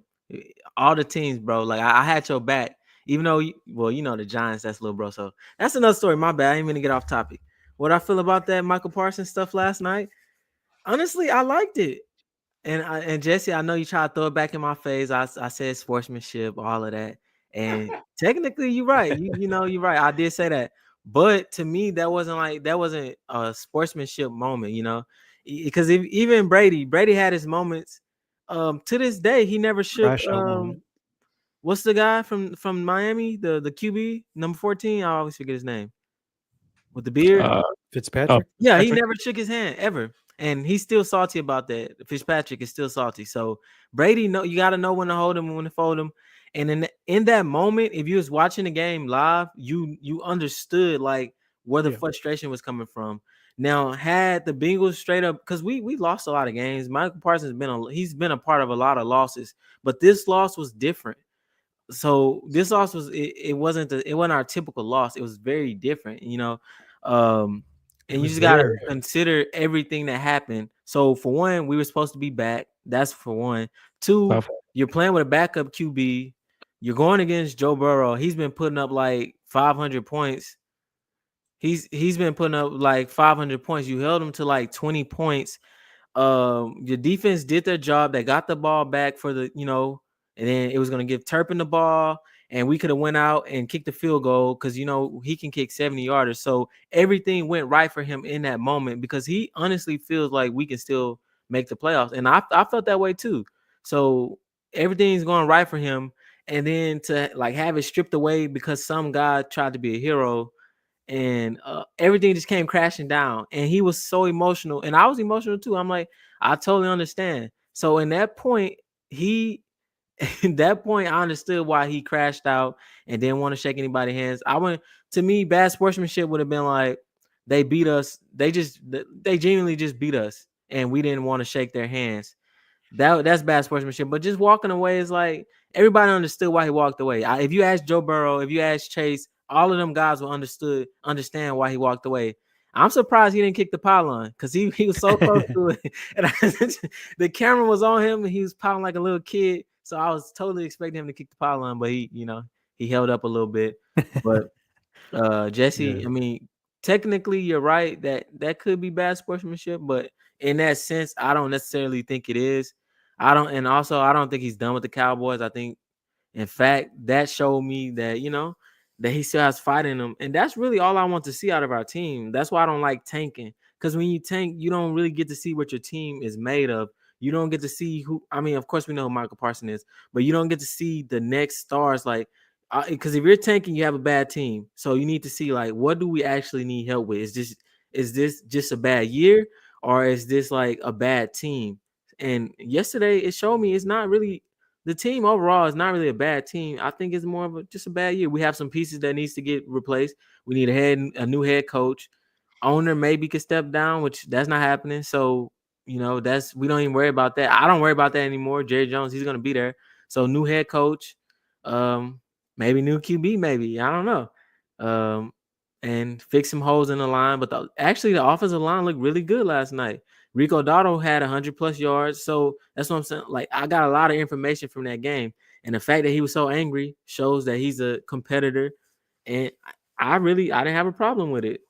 All the teams, bro. Like I had your back, even though the Giants. That's little bro. So that's another story. My bad. I ain't gonna get off topic. What I feel about that Michael Parsons stuff last night? Honestly, I liked it. And Jesse, I know you try to throw it back in my face. I said sportsmanship, all of that. And technically, you're right. You're right. I did say that. But to me, that wasn't a sportsmanship moment, because even Brady had his moments. To this day, he never shook. What's the guy from Miami, the QB number 14? I always forget his name. With the beard, Fitzpatrick. Yeah, he never shook his hand ever. And he's still salty about that. Fitzpatrick is still salty. So Brady, you got to know when to hold him and when to fold him. And in that moment, if you was watching the game live, you understood like where the frustration was coming from. Now, had the Bengals straight up, because we lost a lot of games. Michael Parsons he's been a part of a lot of losses, but this loss was different. So this loss it wasn't our typical loss. It was very different, and you just got to consider everything that happened. So for one, we were supposed to be back. That's for one. Two, you're playing with a backup QB. You're going against Joe Burrow. He's been putting up like 500 points. He's been putting up like 500 points. You held him to like 20 points. Your defense did their job. They got the ball back for and then it was going to give Turpin the ball, and we could have went out and kicked the field goal because he can kick 70-yarders. So everything went right for him in that moment because he honestly feels like we can still make the playoffs, and I felt that way too. So everything's going right for him, and then to like have it stripped away because some guy tried to be a hero. And everything just came crashing down, and he was so emotional, and I was emotional too. I'm like, I totally understand. So in that point, I understood why he crashed out and didn't want to shake anybody's hands. To me, bad sportsmanship would have been like they beat us. They genuinely just beat us, and we didn't want to shake their hands. That's bad sportsmanship. But just walking away is like everybody understood why he walked away. If you ask Joe Burrow, if you ask Chase, all of them guys will understand why he walked away. I'm surprised he didn't kick the pylon because he was so close to it. And the camera was on him and he was pouting like a little kid. So I was totally expecting him to kick the pylon, but he held up a little bit. But Jesse, I mean, technically you're right that could be bad sportsmanship, but in that sense, I don't necessarily think it is. I don't think he's done with the Cowboys. I think, in fact, that showed me that that he still has fight in him, and that's really all I want to see out of our team. That's why I don't like tanking, because when you tank, you don't really get to see what your team is made of. You don't get to see who. I mean, of course, we know who Michael Parsons is, but you don't get to see the next stars. Like because if you're tanking, you have a bad team. So you need to see like what do we actually need help with? Is this just a bad year, or is this like a bad team? And yesterday it showed me it's not really the team overall is not really a bad team. I think it's more of just a bad year. We have some pieces that needs to get replaced. We need a new head coach. Owner maybe could step down, which that's not happening. So that's we don't even worry about that. I don't worry about that anymore. Jerry Jones, he's gonna be there. So new head coach, maybe new QB, maybe I don't know, and fix some holes in the line. But actually, the offensive line looked really good last night. Rico Dotto had 100+ yards, so that's what I'm saying. Like I got a lot of information from that game, and the fact that he was so angry shows that he's a competitor, and I didn't have a problem with it.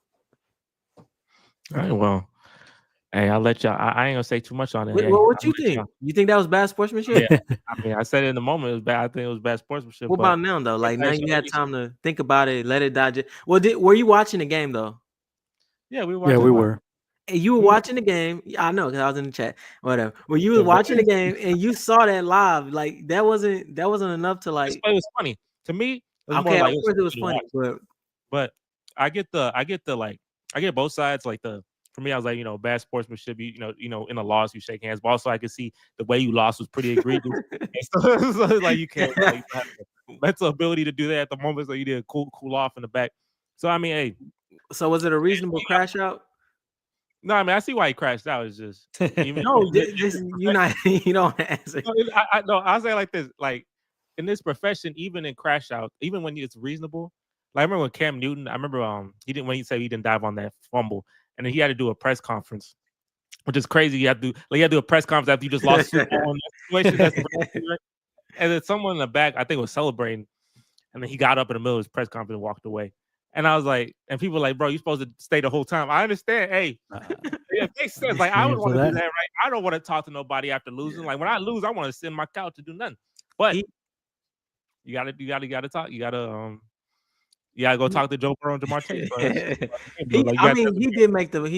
All right, well, hey, I'll let y'all. I ain't gonna say too much on it. Hey, What you think? You think that was bad sportsmanship? Yeah, I mean, I said it in the moment it was bad. I think it was bad sportsmanship. What but about now though? Like now you had time to think about it, let it digest. Well, were you watching the game though? Yeah, we were. Yeah, we were. And you were watching the game. I know because I was in the chat. Whatever. When you was watching the game and you saw that live, like that wasn't enough to like. It was funny to me. It was okay, more like of course it was funny, but I get both sides. Like for me, I was like, bad sportsmanship. In a loss, you shake hands. But also, I could see the way you lost was pretty egregious. so like you can't have the mental ability to do that at the moment. So you did cool off in the back. So I mean, hey. So was it a reasonable crash out? No, I mean I see why he crashed out. It's just you don't answer. I'll say it like this: like in this profession, even in crash out, even when it's reasonable. Like I remember when Cam Newton, I remember when he said he didn't dive on that fumble, and then he had to do a press conference, which is crazy. You had to do a press conference after you just lost Super Bowl in that situation. And then someone in the back, I think, was celebrating, and then he got up in the middle of his press conference and walked away. And I was like, and people were like, bro, you're supposed to stay the whole time. I understand. Hey, it makes sense. Like, I would want to do that, right? I don't want to talk to nobody after losing. Like, when I lose, I want to sit in my couch to do nothing. But you gotta talk. You gotta go talk to Joe Burrow and Jamar Chase. He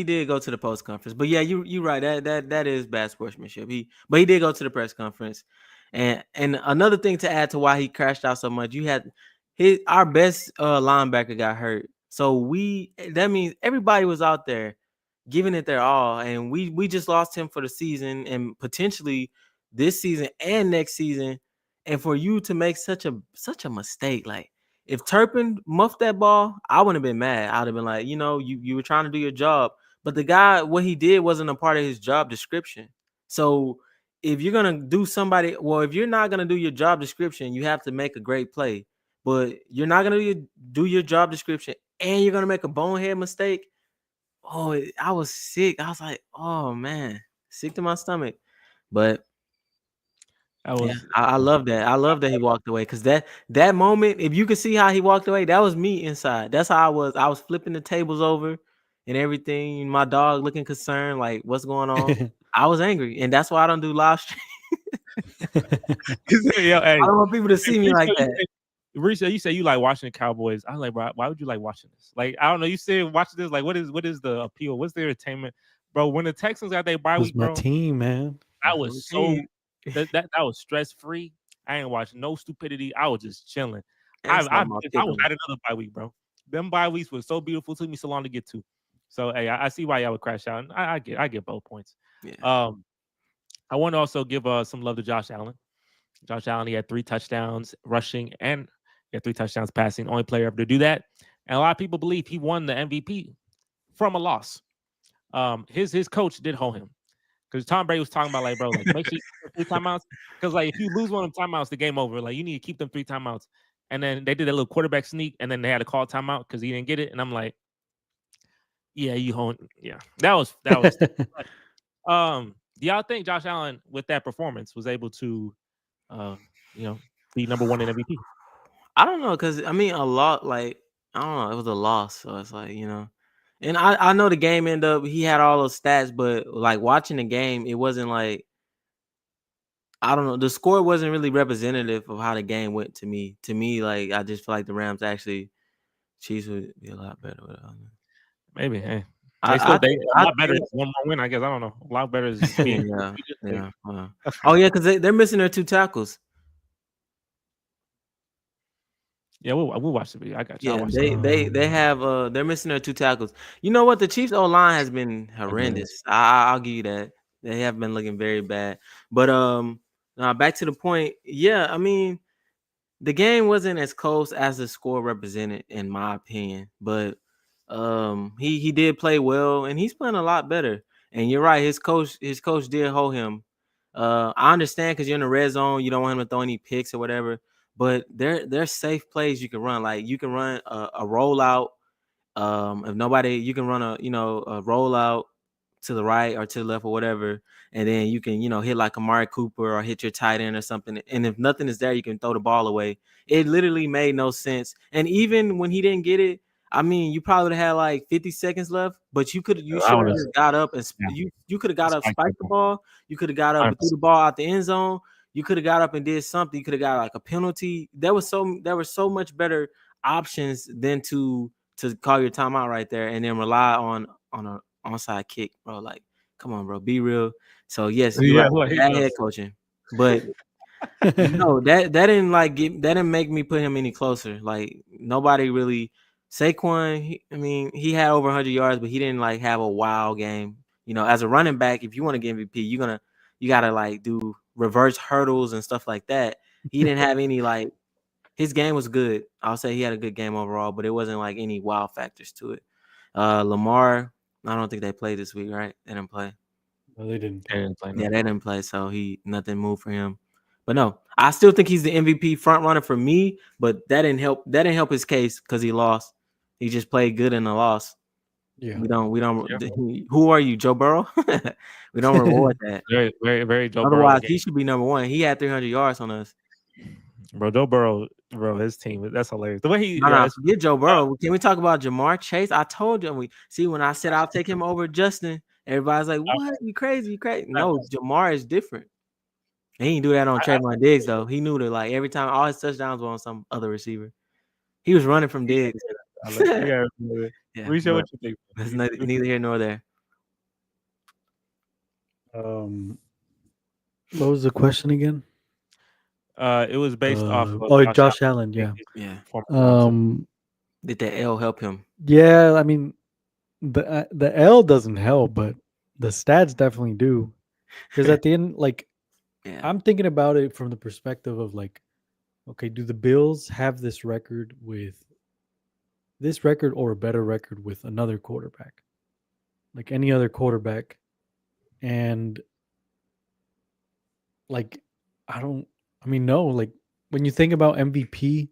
did go to the post conference. But yeah, you right. That is bad sportsmanship. But he did go to the press conference. And another thing to add to why he crashed out so much, you had our best linebacker got hurt. So that means everybody was out there giving it their all, and we just lost him for the season and potentially this season and next season. And for you to make such a mistake, like if Turpin muffed that ball, I wouldn't have been mad. I'd have been like, you were trying to do your job, but the guy, what he did wasn't a part of his job description. So if you're gonna if you're not gonna do your job description, you have to make a great play. But you're not gonna do your job description, and you're gonna make a bonehead mistake. Oh, I was sick. I was like, oh man, sick to my stomach. But I love that. I love that he walked away because that moment, if you could see how he walked away, that was me inside. That's how I was. I was flipping the tables over and everything. My dog looking concerned, like what's going on. I was angry, and that's why I don't do live stream. I don't want people to see me like that. Risha, you say you like watching the Cowboys. I was like, bro, why would you like watching this? Like, I don't know. You say watching this, like, what is the appeal? What's the entertainment, bro? When the Texans got their bye week, bro, my team, man. That was that was stress free. I ain't watching no stupidity. I was just chilling. I was at another bye week, bro. Them bye weeks were so beautiful. Took me so long to get to. So hey, I see why y'all would crash out. I get both points. Yeah. I want to also give some love to Josh Allen. Josh Allen, he had 3 touchdowns rushing and he had 3 touchdowns passing. Only player ever to do that. And a lot of people believe he won the MVP from a loss. His coach did hold him. Because Tom Brady was talking about, like, bro, like, make sure you keep 3 timeouts. Because, like, if you lose one of them timeouts, the game over. Like, you need to keep them 3 timeouts. And then they did a little quarterback sneak, and then they had to call timeout because he didn't get it. And I'm like, yeah, you hold. Yeah, that was. Do y'all think Josh Allen, with that performance, was able to, be number 1 in MVP? I don't know, because I mean, a lot. Like, I don't know, it was a loss, so it's like And I know the game ended up, he had all those stats, but like watching the game, it wasn't like, I don't know, the score wasn't really representative of how the game went to me. To me, like I just feel like the Rams Chiefs would be a lot better with it. Maybe, hey. A lot better is one more win, I guess. I don't know. A lot better is yeah. Oh yeah, because they're missing their 2 tackles. Yeah, we'll watch the video. I got you. I'll Yeah, watch they have they're missing their 2 tackles. You know what? The Chiefs O line has been horrendous. I'll give you that. They have been looking very bad. But now back to the point. Yeah, I mean the game wasn't as close as the score represented, in my opinion. But he did play well, and he's playing a lot better. And you're right, his coach did hold him. I understand because you're in the red zone, you don't want him to throw any picks or whatever. But there's safe plays you can run. Like you can run a rollout. If nobody, you can run a rollout to the right or to the left or whatever, and then you can hit like Amari Cooper or hit your tight end or something. And if nothing is there, you can throw the ball away. It literally made no sense. And even when he didn't get it, I mean, you probably would have had like 50 seconds left, but you I should have would just got up and yeah, you could have got up, spike that spiked the ball. ball. You could have got up and threw the 100%. ball out the end zone. You could have got up and did something. You could have got like a penalty. There were so much better options than to call your timeout right there and then rely on a onside kick, bro. Like, come on, bro, be real. So yes, you're Yeah, right, like bad head coaching, but no, that didn't make me put him any closer. Like nobody really. Saquon, I mean, he had over 100 yards, but he didn't like have a wow game. As a running back, if you want to get MVP, you gotta like do reverse hurdles and stuff like that. He didn't have any like his game was good. I'll say he had a good game overall, but it wasn't like any wow factors to it. Lamar, I don't think they played this week, right? They didn't play. No, they didn't. They didn't play, no. Yeah, they didn't play, so nothing moved for him. But no, I still think he's the MVP front runner for me, but that didn't help. That didn't help his case because he lost. He just played good in the loss. Yeah. We don't. Yeah. Who are you, Joe Burrow? We don't reward that. Very, very, very Joe Burrow Otherwise, game. he should be number one. He had 300 yards on us. Bro, Joe Burrow, bro, his team, that's hilarious. The way he, No, forget Joe Burrow. Can we talk about Jamar Chase? I told you. When I said I'll take him over Justin, everybody's like, "What? You crazy? You crazy?" No, Jamar is different. He didn't do that on Trayvon Diggs though. He knew that like every time all his touchdowns were on some other receiver. He was running from Diggs. Yeah, Yeah, Risha, what you think? that's neither here nor there. What was the question again? It was based off of Josh Allen. Yeah. Yeah. Did the L help him? Yeah. I mean, the L doesn't help, but the stats definitely do. Because at the end, like, Yeah. I'm thinking about it from the perspective of like, okay, do the Bills have this record or a better record with another quarterback, like any other quarterback? And like, no, like when you think about MVP,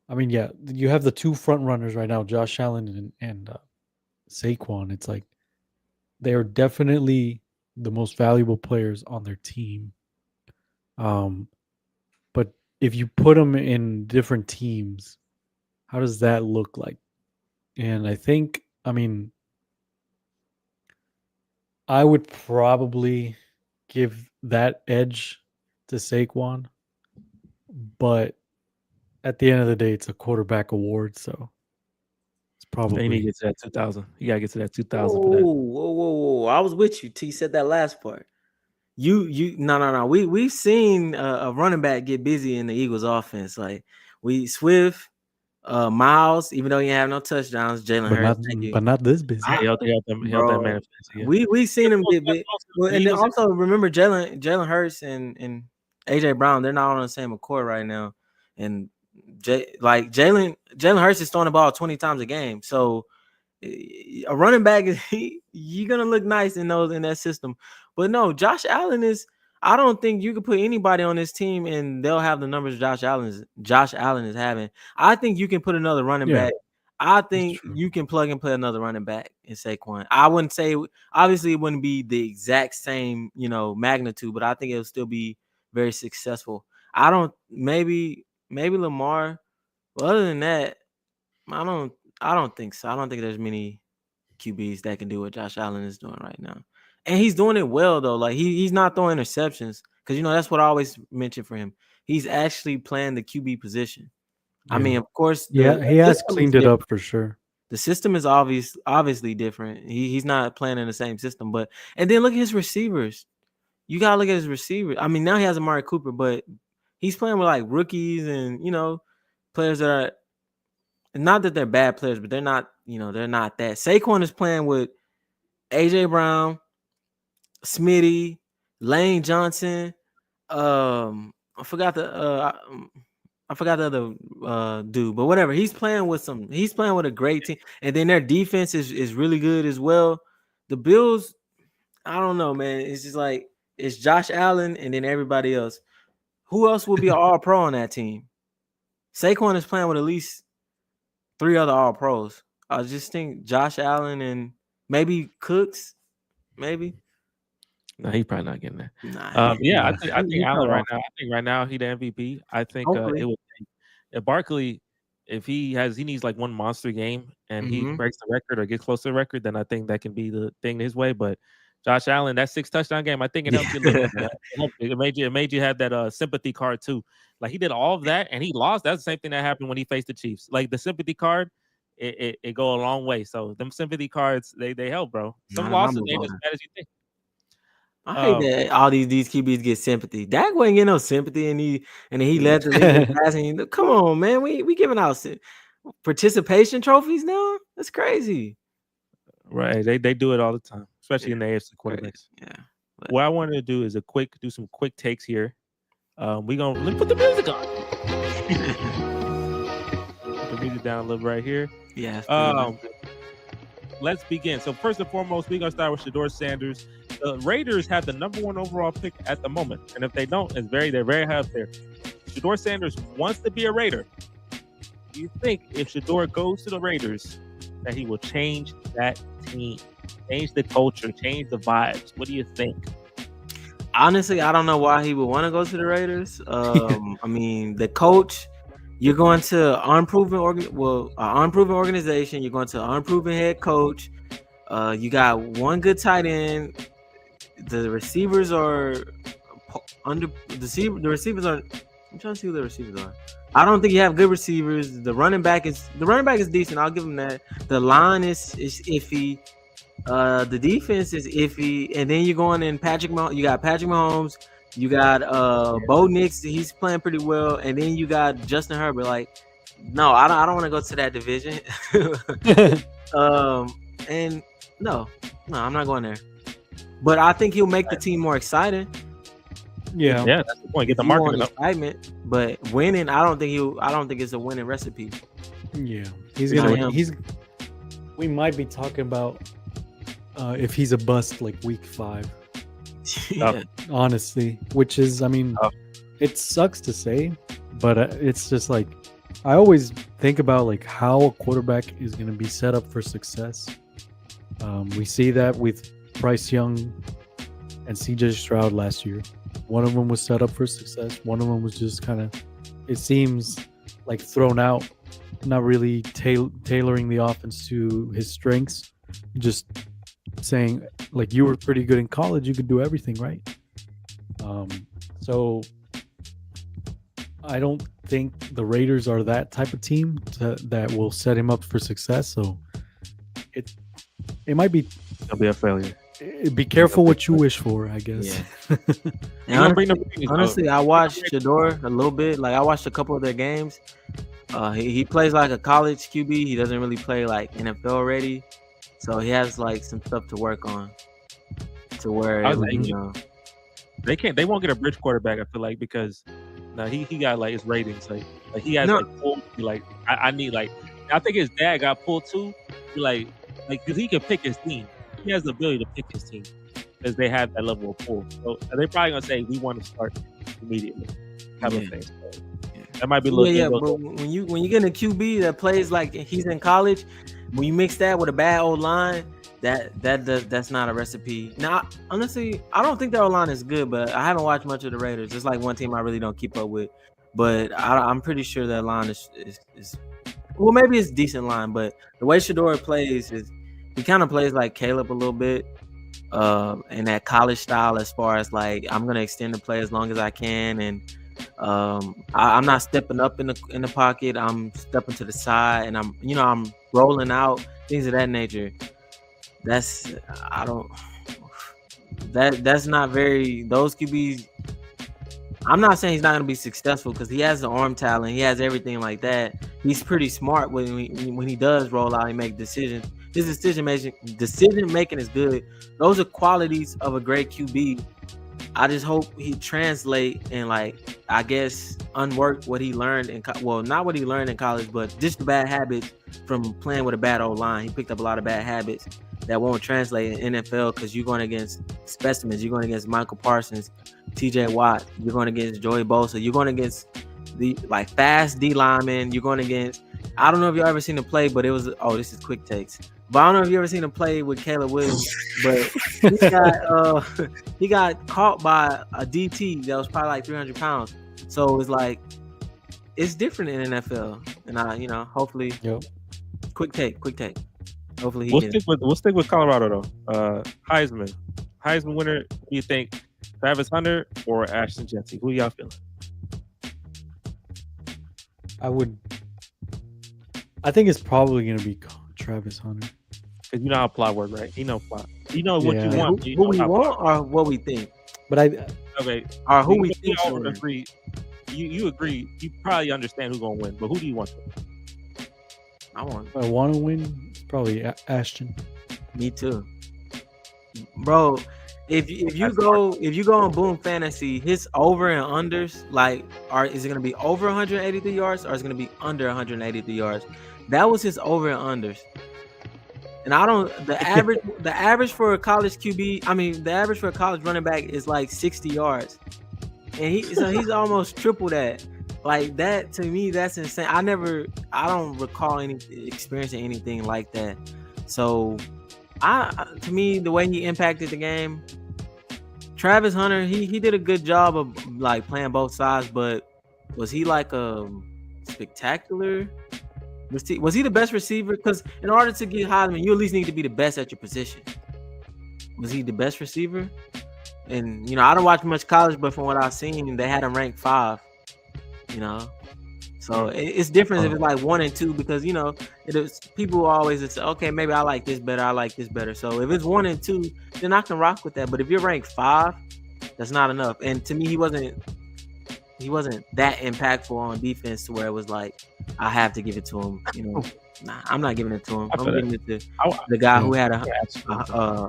I mean, yeah, you have the two front runners right now, Josh Allen and Saquon. It's like they are definitely the most valuable players on their team. But if you put them in different teams, how does that look like? And I think, I mean, I would probably give that edge to Saquon, but at the end of the day, it's a quarterback award, so it's probably. He need to get to that 2,000. You gotta get to that 2,000 Whoa, for that. whoa! I was with you till you said that last part. No. We've seen a running back get busy in the Eagles offense. Like Swift, Miles, even though he have no touchdowns, Jalen Hurts, but not this busy. He held that man. Yeah. We've seen him get big. Well, and then also remember Jalen Hurts and AJ Brown, they're not on the same accord right now. And Jalen Hurts is throwing the ball 20 times a game. So a running back you're gonna look nice in that system. But no, Josh Allen is. I don't think you could put anybody on this team and they'll have the numbers Josh Allen is having. I think you can put another running back. I think you can plug and play another running back in Saquon. I wouldn't say, obviously it wouldn't be the exact same, magnitude, but I think it'll still be very successful. Maybe Lamar. But other than that, I don't think so. I don't think there's many QBs that can do what Josh Allen is doing right now. And he's doing it well though. Like he's not throwing interceptions because that's what I always mention for him. He's actually playing the QB position. Yeah. I mean, of course, he has cleaned it up for sure. The system is obviously different. He's not playing in the same system, and then look at his receivers. You gotta look at his receivers. I mean, now he has Amari Cooper, but he's playing with like rookies and players that are not that they're bad players, but they're not, they're not that. Saquon is playing with AJ Brown, Smitty, Lane Johnson. I forgot the other dude, but whatever. He's playing with a great team, and then their defense is really good as well. The Bills, I don't know, man. It's just like it's Josh Allen and then everybody else. Who else would be an all-pro on that team? Saquon is playing with at least 3 other all-pros. I just think Josh Allen and maybe Cooks, maybe. No, he's probably not getting there. Nah, I think Allen right now. I think right now he the MVP. I think it would. If Barkley, if he needs like one monster game and he breaks the record or gets close to the record, then I think that can be the thing his way. But Josh Allen, that 6 touchdown game, I think it helped you a little bit. It made you have that sympathy card too. Like he did all of that and he lost. That's the same thing that happened when he faced the Chiefs. Like the sympathy card, it go a long way. So them sympathy cards, they help, bro. Some losses ain't as bad as you think. I hate that all these QBs get sympathy. Dak wasn't getting no sympathy, and he led the league in passing. Come on, man, we giving out participation trophies now. That's crazy. Right, they do it all the time, especially in the AFC quarterbacks. Yeah. What I wanted to do is do some quick takes here. Let's put the music on. Put the music down a little right here. Yeah. Let's begin. So first and foremost, we're gonna start with Shedeur Sanders. The Raiders have the number 1 overall pick at the moment, and if they don't, they're very high up there. Shedeur Sanders wants to be a Raider. Do you think if Shedeur goes to the Raiders that he will change that team, change the culture, change the vibes? What do you think? Honestly, I don't know why he would want to go to the Raiders. I mean, the coach. You're going to an unproven organization. You're going to an unproven head coach. You got one good tight end. The receivers are the receivers are. I'm trying to see who the receivers are. I don't think you have good receivers. The running back is decent. I'll give him that. The line is iffy. The defense is iffy. And then you're going in Patrick Mahomes. You got Patrick Mahomes. You got Bo Nix. He's playing pretty well. And then you got Justin Herbert. Like, no, I don't want to go to that division. And no, I'm not going there. But I think he'll make the team more exciting. Yeah, that's the point. Get the marketing up. Excitement, but winning, I don't think it's a winning recipe. Yeah, we might be talking about if he's a bust like week 5. Yeah. Honestly, which is, I mean, it sucks to say, but it's just like I always think about like how a quarterback is going to be set up for success. We see that with Bryce Young and CJ Stroud last year. One of them was set up for success. One of them was just kind of, it seems like, thrown out, not really tailoring the offense to his strengths. Just saying, like, you were pretty good in college, you could do everything, right? So I don't think the Raiders are that type of team that will set him up for success. So it might be. It'll be a failure. Be careful what you wish for, I guess. Yeah. Honestly, I watched Shedeur a little bit. Like, I watched a couple of their games. He plays like a college QB. He doesn't really play like NFL ready. So he has like some stuff to work on. To where they won't get a bridge quarterback, I feel like, because he got like his ratings. Like he has I need like, I think his dad got pulled too. Because he can pick his team. He has the ability to pick his team because they have that level of pull. So they're probably gonna say we want to start immediately. Type of thing. So that might be a little. But when you get a QB that plays like he's in college, when you mix that with a bad old line, that's not a recipe. Now, honestly, I don't think their old line is good, but I haven't watched much of the Raiders. It's like one team I really don't keep up with, but I'm pretty sure that line is well, maybe it's a decent line, but the way Shedeur plays is. He kind of plays like Caleb a little bit, in that college style. As far as like, I'm gonna extend the play as long as I can, and I'm not stepping up in the pocket. I'm stepping to the side, and I'm rolling out, things of that nature. That's not very. Those QBs, I'm not saying he's not going to be successful because he has the arm talent. He has everything like that. He's pretty smart when he does roll out and make decisions. His decision making is good. Those are qualities of a great QB. I just hope he translate and like I guess unwork what he learned not what he learned in college, but just the bad habits from playing with a bad old line. He picked up a lot of bad habits that won't translate in NFL because you're going against specimens. You're going against Michael Parsons, TJ Watt. You're going against Joey Bosa. You're going against the like fast D linemen. You're going against. I don't know if you ever seen him play, but it was this is quick takes. But I don't know if you ever seen him play with Caleb Williams, but he got caught by a DT that was probably like 300 pounds. So it's like it's different in NFL, and hopefully, quick take. Hopefully we'll stick with Colorado though. Heisman winner. Do you think Travis Hunter or Ashton Jesse? Who y'all feeling? I think it's probably gonna be Travis Hunter. Because you know how plot work, right? You know plot. You know what you want. Who we want or what we think. But okay. Or who we think. Agree. You agree. You probably understand who's gonna win, but who do you want? I want to win. It's probably Ashton. Me too, bro. If you go on Boom Fantasy, his over and unders is it gonna be over 183 yards or is it gonna be under 183 yards? That was his over and unders. And the average for a college QB, the average for a college running back is like 60 yards. And he's almost triple that. Like that to me, that's insane. I don't recall experiencing anything like that. So to me, the way he impacted the game, Travis Hunter, he did a good job of like playing both sides, but was he like a spectacular? Was he the best receiver? Because in order to get Heisman, you at least need to be the best at your position. Was he the best receiver? And I don't watch much college, but from what I've seen, they had him ranked 5. So it's different if it's like 1 and 2 because people always say, okay, maybe I like this better. So if it's 1 and 2, then I can rock with that. But if you're ranked 5, that's not enough. And to me, he wasn't that impactful on defense to where it was like I have to give it to him. Nah, I'm not giving it to him. I'm giving it to the guy who had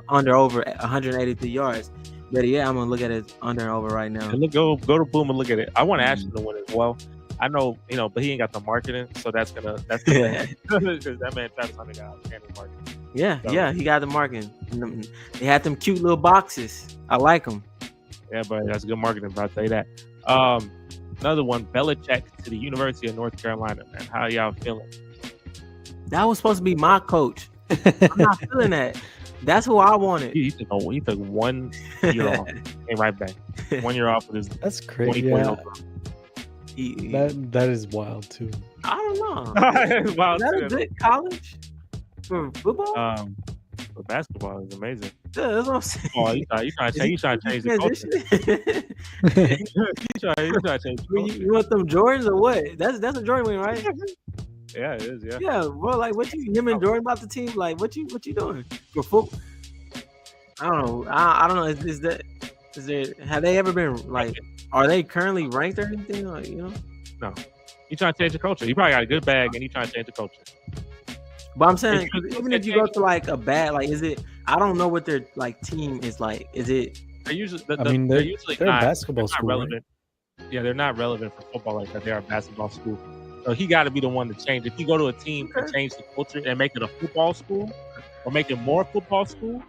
under over 183 yards. But yeah, I'm gonna look at it under and over right now. And go to Boom and look at it. I want Ashton to win as well. I know, but he ain't got the marketing, so that's gonna because that man Travis Hunter got outstanding marketing. Yeah, he got the marketing. They had them cute little boxes. I like them. Yeah, but that's good marketing. But I'll tell you that. Another one, Belichick to the University of North Carolina. Man, how y'all feeling? That was supposed to be my coach. I'm not feeling that. That's who I wanted. He took 1 year off. Came right back. 1 year off with his. That's crazy. Yeah. That is wild too. I don't know. Is that a good college for football? For basketball is amazing. Yeah, that's what I'm saying. Oh, you trying to change the culture. you trying to change the culture. You want them Jordans or what? That's a Jordan win, right? Yeah, it is. Yeah. Yeah, bro. Like, him and Jordan about the team? Like, what you doing for football? I don't know. I don't know. Is there? Have they ever been like? Are they currently ranked or anything? Like, No. You trying to change the culture? You probably got a good bag, and you trying to change the culture. But I'm saying, even if you go to like a bad, like, is it? I don't know what their like team is like. Is it? They're usually. They're usually they're not, basketball school. Relevant. Right? Yeah, they're not relevant for football like that. They are a basketball school. So he got to be the one to change. If you go to a team and change the culture and make it a football school, or make it more football school,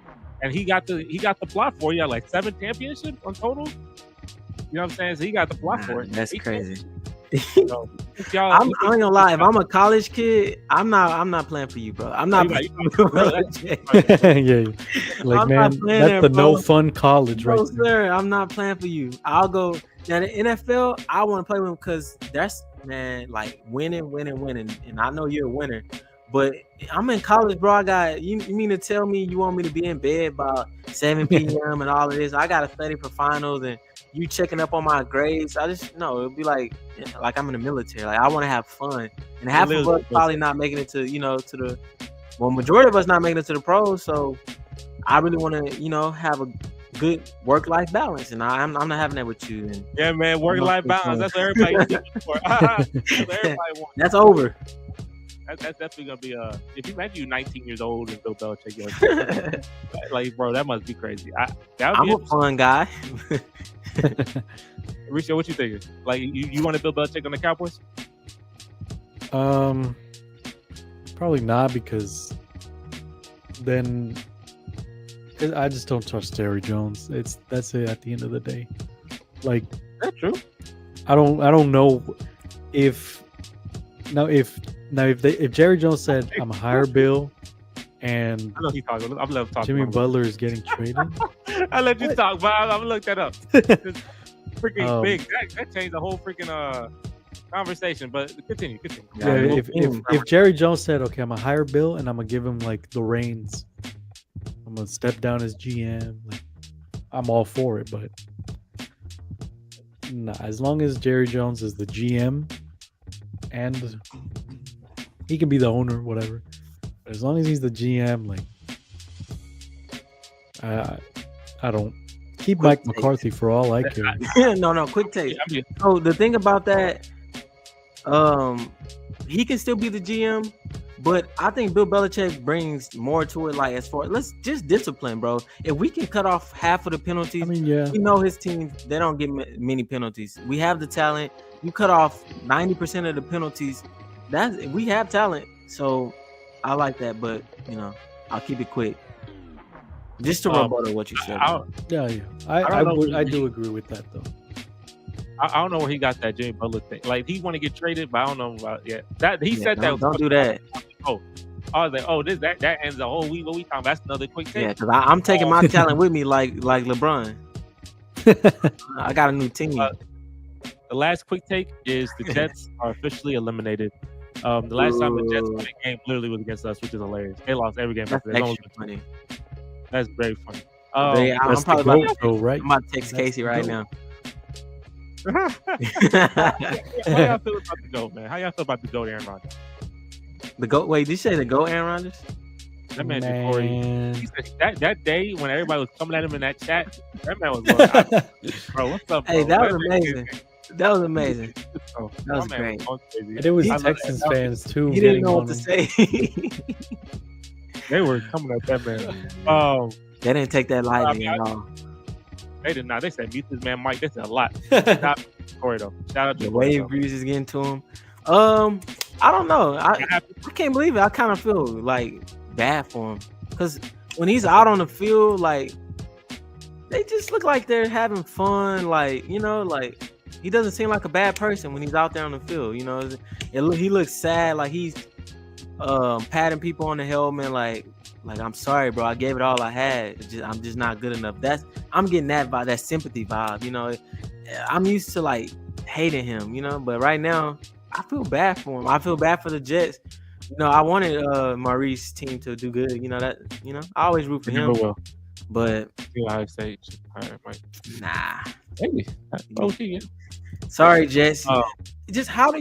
and he got the plot for you, like 7 championships on total. You know what I'm saying? So he got the block for it. That's crazy. So, I'm not gonna lie. If I'm a college kid, I'm not playing for you, bro. I'm not. Yeah, like, man, that's the no fun college, right? No, sir. I'm not playing for you. I'll go now. The NFL, I want to play with them because that's like winning, and I know you're a winner. But I'm in college, bro. I got you mean to tell me you want me to be in bed by 7 p.m. and all of this? I gotta study for finals and you checking up on my grades. I just it'll be like I'm in the military. Like, I want to have fun, and half of us probably not making it to to the majority of us not making it to the pros. So I really want to have a good work-life balance, and I'm not having that with you. And Yeah, man, work-life balance. That's what everybody looking for. That's what everybody wants. that's over. That's definitely gonna be if you imagine you 19 years old and Bill Belichick, like bro, that must be crazy. I'm a fun guy. Risha, what you thinking? Like you want to Bill Belichick on the Cowboys? Probably not, because then I just don't trust Jerry Jones. That's it at the end of the day. Like, that's true. I don't know if Jerry Jones said I'm a higher Bill and I know he's talking. I'm letting talk. Jimmy Butler is getting traded. I let you talk, but I'm gonna look that up. It's freaking big. That changed the whole freaking conversation. But continue. Yeah, if Jerry Jones said, okay, I'm a higher Bill and I'm gonna give him like the reins, I'm gonna step down as GM. Like, I'm all for it, but nah, as long as Jerry Jones is the GM and he can be the owner, whatever. But as long as he's the GM, like, I don't keep Mike McCarthy for all I care. No, quick take. So the thing about that, he can still be the GM, but I think Bill Belichick brings more to it. Like, as far let's just discipline, bro. If we can cut off half of the penalties, we know his team, they don't get many penalties. We have the talent. You cut off 90% of the penalties. We have talent. So I like that, but I'll keep it quick. Just to rebuttal what you said. I do agree with that though. I don't know where he got that Jimmy Butler thing. Like, he want to get traded, but I don't know about that. He said that. Don't do that. I was like, that ends the whole week. What we talking about? That's another quick take. Yeah, because I'm taking my talent with me, like LeBron. I got a new team. The last quick take is the Jets are officially eliminated. The last time the Jets won a game literally was against us, which is hilarious. They lost every game. That's extra funny. That's very funny. I'm probably about to text Casey right now. How y'all feel about the GOAT, man? How y'all feel about the GOAT, Aaron Rodgers? The GOAT? Wait, did you say the GOAT, Aaron Rodgers? That man he said that day when everybody was coming at him in that chat, that man was like, bro, what's up, bro? Hey, that was amazing. That was amazing. That was great. And it was Texans fans too. He didn't know what to say. They were coming at that man. They didn't take that lightly at all. They did not. They said mute this man Mike. That's a lot. Shout out to Corey though. Shout out to the wave breeze is getting to him. I don't know. I can't believe it. I kind of feel like bad for him because when he's out on the field, like they just look like they're having fun. Like like he doesn't seem like a bad person when he's out there on the field. He looks sad. Like he's patting people on the helmet. Like I'm sorry, bro. I gave it all I had. I'm just not good enough. I'm getting that vibe, that sympathy vibe. I'm used to like hating him, but right now I feel bad for him. I feel bad for the Jets. I wanted Maurice's team to do good. I always root for him. But Ohio State. Nah. Maybe. Okay. Sorry, Jets. Just how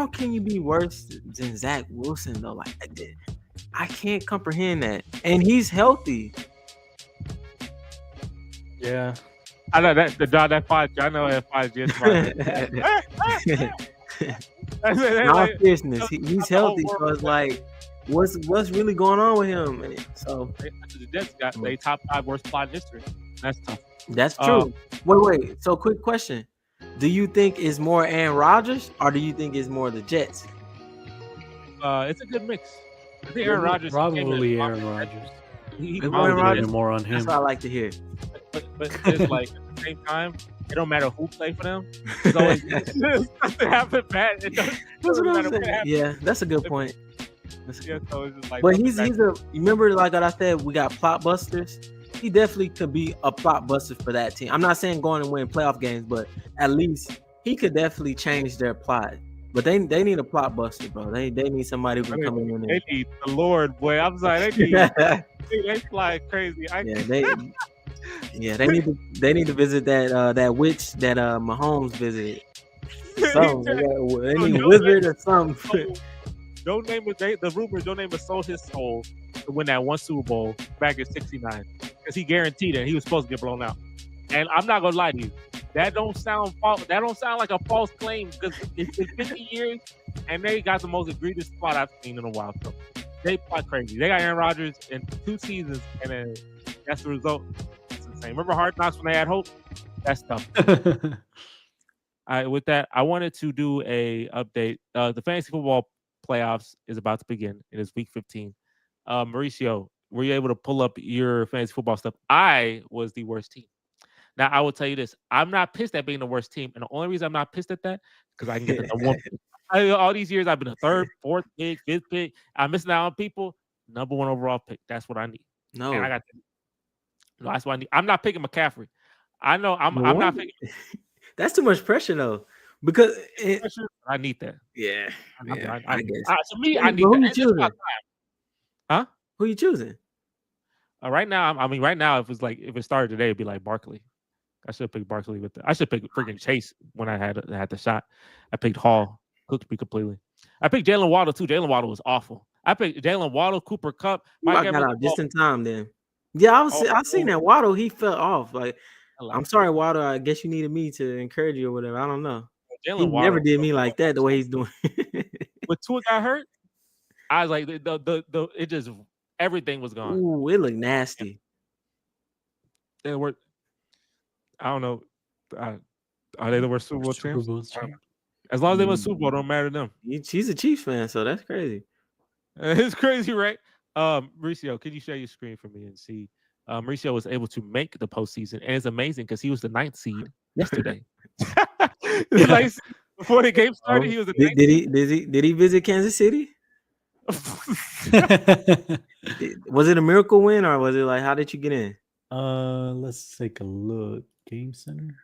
can you be worse than Zach Wilson though? Like I can't comprehend that. And he's healthy. Yeah. I know that 5. I know that 5 Jets. No seriousness. He's healthy, so it's like, what's really going on with him? And so the Jets got their top 5 worst plot in history. That's tough. That's true. Wait. So quick question. Do you think it's more Aaron Rodgers or do you think it's more the Jets? It's a good mix. I think Aaron Rodgers. Probably Aaron Rodgers. He more on him. That's what I like to hear. But it's like at the same time, it don't matter who play for them. It's always something happen bad. It doesn't matter what happens. Yeah, that's a good point. So it's just like, but he's a. Remember, like I said, we got plot busters. He definitely could be a plot buster for that team. I'm not saying going and win playoff games, but at least he could definitely change their plot. But they need a plot buster, bro. They need somebody who can come in. They need the Lord, boy. I'm sorry. They fly crazy. They need to visit that witch that Mahomes visited. So they need wizard or something. Don't name the rumors. Don't name a sold his soul to win that one Super Bowl back in '69. because he guaranteed it. He was supposed to get blown out. And I'm not gonna lie to you, that don't sound false. That don't sound like a false claim because it's been 50 years and they got the most egregious plot I've seen in a while. So they plot crazy. They got Aaron Rodgers in 2 seasons, and then that's the result. It's insane. Remember Hard Knocks when they had hope? That's tough. All right, with that, I wanted to do a update. The fantasy football playoffs is about to begin. It is week 15. Mauricio, were you able to pull up your fantasy football stuff? I was the worst team. Now, I will tell you this. I'm not pissed at being the worst team. And the only reason I'm not pissed at that is because I can get the number one pick. All these years, I've been a 3rd, 4th pick, 5th pick. I'm missing out on people. Number 1 overall pick. That's what I need. No, and I got no, that's what I need. I'm not picking McCaffrey. I know I'm not picking. That's too much pressure, though. Because I need that. Yeah. I guess. To me, I need who that. You choosing? Huh? Who you choosing? Right now, right now, if it started today, it'd be like Barkley. I should have picked Barkley I should pick freaking Chase when I had the shot. I picked Hall. Cooked me completely. I picked Jalen Waddle too. Jalen Waddle was awful. I picked Jalen Waddle, Cooper Kupp. I got out just in time then. Yeah, I seen that Waddle. He fell off. Like, I'm sorry, Waddle. I guess you needed me to encourage you or whatever. I don't know. He never did me like that the way he's doing. When Tua got hurt, I was like, it just everything was gone. Ooh, it looked nasty. They were. I don't know. Are they the worst Super Bowl champs? As long as they win Super Bowl, don't matter to them. He's a Chiefs fan, so that's crazy. It's crazy, right? Mauricio, can you share your screen for me and see? Mauricio was able to make the postseason, and it's amazing because he was the 9th seed yesterday. Like, before the game started, he was the 9th Did he visit Kansas City? Was it a miracle win or was it like how did you get in? Let's take a look. Game Center.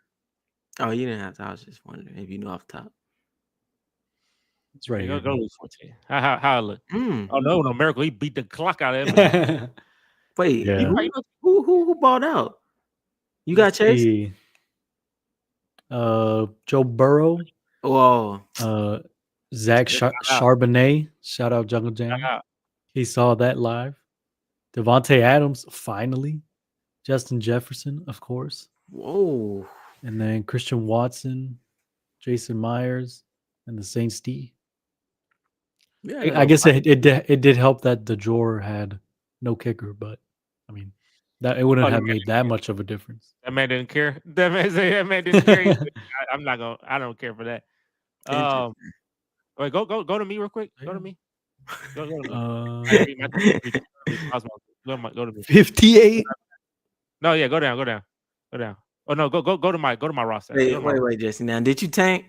Oh, you didn't have to. I was just wondering if you knew off the top. It's right here. Go 14. How it look? Oh no, miracle! He beat the clock out of him. Wait, who balled out? You got Chase? Joe Burrow. Oh, Zach Charbonnet. Shout out Jungle Jam. He saw that live. Devontae Adams finally. Justin Jefferson, of course. Whoa. And then Christian Watson, Jason Myers, and the Saints D. Yeah, I guess it did help that the drawer had no kicker, but I mean that it wouldn't have made that much of a difference. That man didn't care. That man didn't care. I don't care for that. Wait, go to me real quick. Go to me. Go to me. Go to me. 58. No, yeah, go down. Oh no, go to my roster. Wait, Jesse. Now, did you tank?